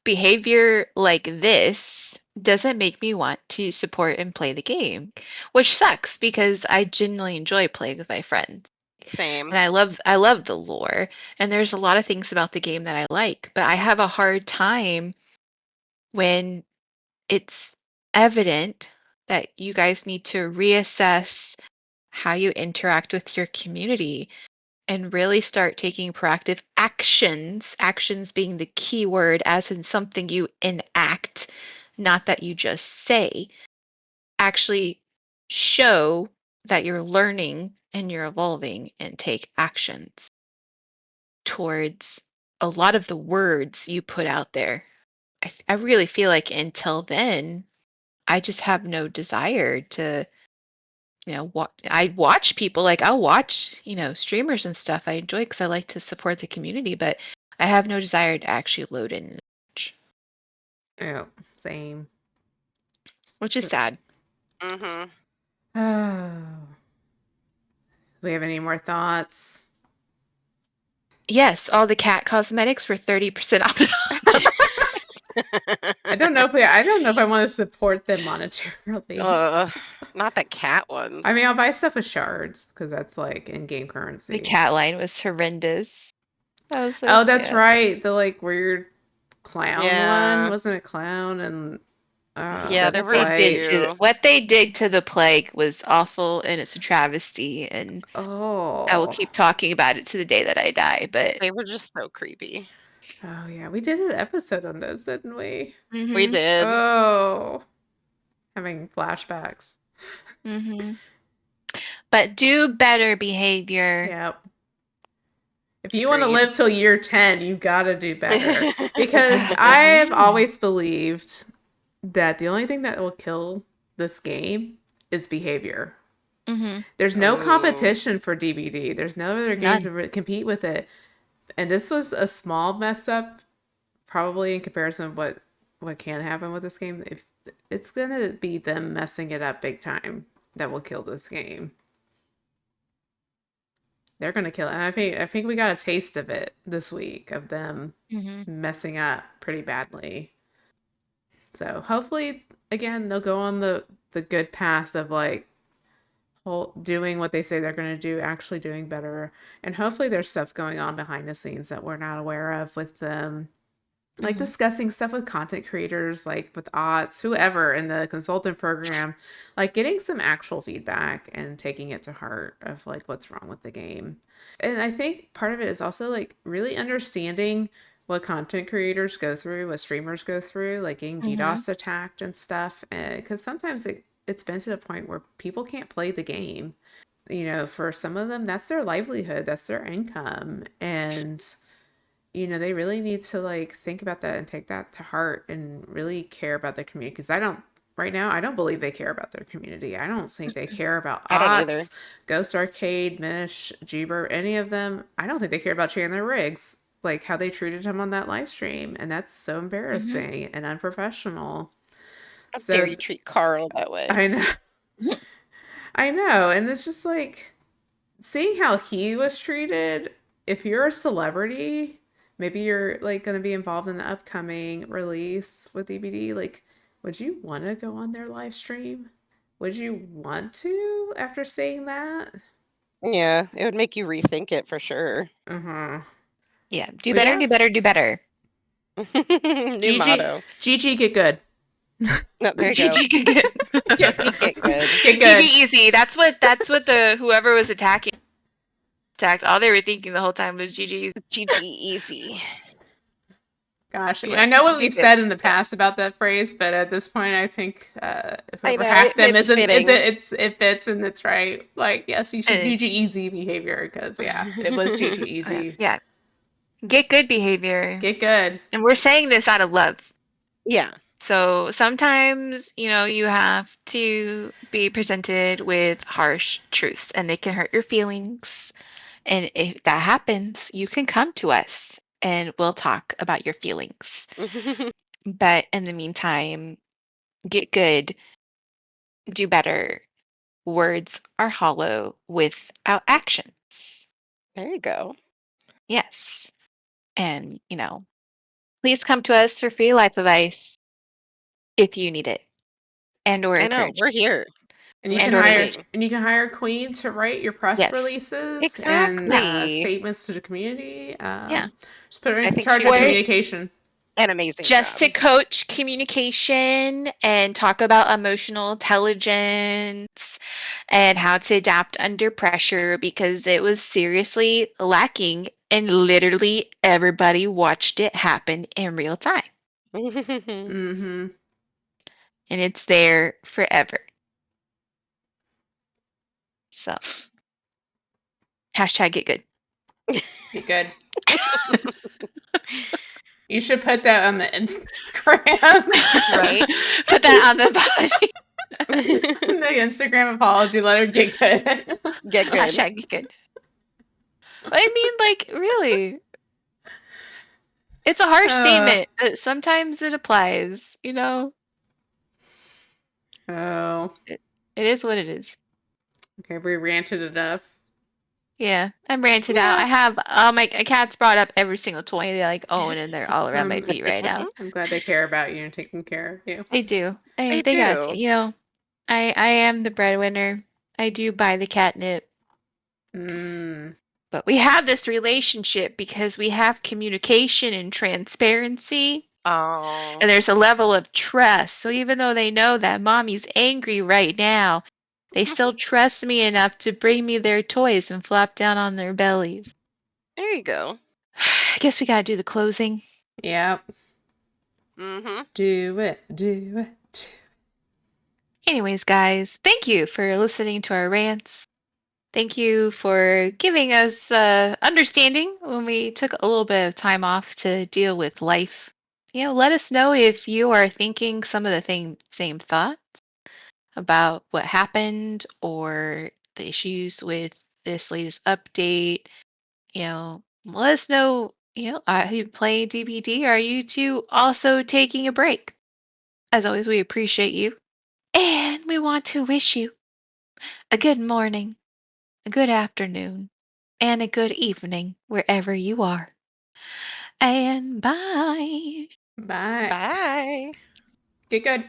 behavior like this doesn't make me want to support and play the game, which sucks because I genuinely enjoy playing with my friends. Same. And I love the lore, and there's a lot of things about the game that I like, but I have a hard time when it's evident that you guys need to reassess how you interact with your community and really start taking proactive actions being the key word, as in something you enact, not that you just say. Actually show that you're learning and you're evolving and take actions towards a lot of the words you put out there. I really feel like until then, I just have no desire to, I watch people, like I'll watch, streamers and stuff. I enjoy because I like to support the community, but I have no desire to actually load in, Yeah, same. which is So, sad. Mm-hmm. oh. Do we have any more thoughts? Yes, all the cat cosmetics for 30% off. I don't know if I want to support them monetarily. uh, Not the cat I ones. mean, I'll buy stuff with shards because that's like in-game The currency. cat line was horrendous. That was so Oh, that's sad. right. The like weird clown one, Yeah. wasn't it clown and Yeah, the there What were they a did plague. to few. what they did to the plague was awful, and it's a travesty, and I will Oh. keep talking about it to the day that I die. But They were just so creepy. Oh yeah, we did an episode on those, didn't we? We mhm, did. Oh, having flashbacks. mhm. But do better behavior. Yep. If you want to Agreed. live till year 10, you got to do better. Because I have always believed that the only thing that will kill this game is behavior. Mhm. There's no Ooh. competition for DVD. There's no other game to None. compete with it. And this was a small mess up, probably in comparison to what can happen with this game. If it's gonna be them messing it up big time, that will kill this game. They're gonna kill it. And I think we got a taste of it this week of them Mhm. messing up pretty badly. So hopefully, again, they'll go on the good path of like doing what they say they're going to do, actually doing better. And hopefully there's stuff going on behind the scenes that we're not aware of with them. Like Mhm. discussing stuff with content creators, like with Ots, whoever in the consultant program, like getting some actual feedback and taking it to heart of like what's wrong with the game. And I think part of it is also like really understanding what content creators go through, what streamers go through, like getting DDoS attacked and stuff. Because sometimes it's been to the point where people can't play the game. You know, for some of them, that's their livelihood, that's their income. And, you know, they really need to like think about that and take that to heart and really care about their community. Because right now, I don't believe they care about their community. I don't think they care about I don't either. Ots, Ghost Arcade, Mish, Jeeber, any of them. I don't think they care about Chandler Riggs, like how they treated him on that live stream. And that's so embarrassing and unprofessional. How dare So you treat Carl that way? I know. I know. And it's just like seeing how he was treated. If you're a celebrity, maybe you're like going to be involved in the upcoming release with EBD, like would you want to go on their live stream? Would you want to after seeing that? Yeah, it would make you rethink it for sure. Uh-huh. Yeah. Do We better, have do better, do better. New GG motto. GG get good. No, there you go. GG good. GG get good. Get GG good. easy. That's what the whoever was attacked. All they were thinking the whole time was GG. GG easy. Gosh, Yeah, I know what do we've good. said in the past about that phrase, but at this point, I think if I over know, half them it's isn't, fitting. it fits and it's right. Like, yes, you should It is. GG easy behavior because yeah, it was GG easy. Yeah. Get good behavior. Get good. And we're saying this out of love. Yeah. So sometimes, you know, you have to be presented with harsh truths and they can hurt your feelings. And if that happens, you can come to us and we'll talk about your feelings. But in the meantime, get good, do better. Words are hollow without actions. There you go. Yes. And, you know, please come to us for free life advice if you need it and or I know, we're encouragement. here. And We're you And can just or hire waiting. and you can hire Queen to write your press Yes. releases and Exactly. statements to the community. Yeah. Just put her I in think charge she of would do communication. an amazing Just to job. coach communication and talk about emotional intelligence and how to adapt under pressure because it was seriously lacking and literally everybody watched it happen in real time. Mm-hmm. And it's there forever. So, hashtag get good. Get good. You should put that on the Instagram. Right? Put that on the body. The Instagram apology letter. Get good. Get good. Hashtag get good. I mean, like, really. It's a harsh statement, but sometimes it applies, you know? Oh. It is what it is. Okay, we ranted enough. Yeah, I'm ranted out. I have my cats brought up every single toy they like own, and they're all around my feet right now. I'm glad they care about you and taking care of you. They do. They They got to. do. You know, I am the breadwinner. I do buy the catnip, Mm. but we have this relationship because we have communication and transparency, Oh. and there's a level of trust. So even though they know that mommy's angry right now, they still trust me enough to bring me their toys and flop down on their bellies. There you go. I guess we gotta do the closing. Yep. Mm-hmm. Do it. Do it. Anyways, guys, thank you for listening to our rants. Thank you for giving us understanding when we took a little bit of time off to deal with life. You know, let us know if you are thinking some of the same thoughts about what happened or the issues with this latest update. You know, let us know, you know, are you playing DBD? Are you two also taking a break? As always, we appreciate you. And we want to wish you a good morning, a good afternoon, and a good evening wherever you are. And bye. Bye. Bye. Get good.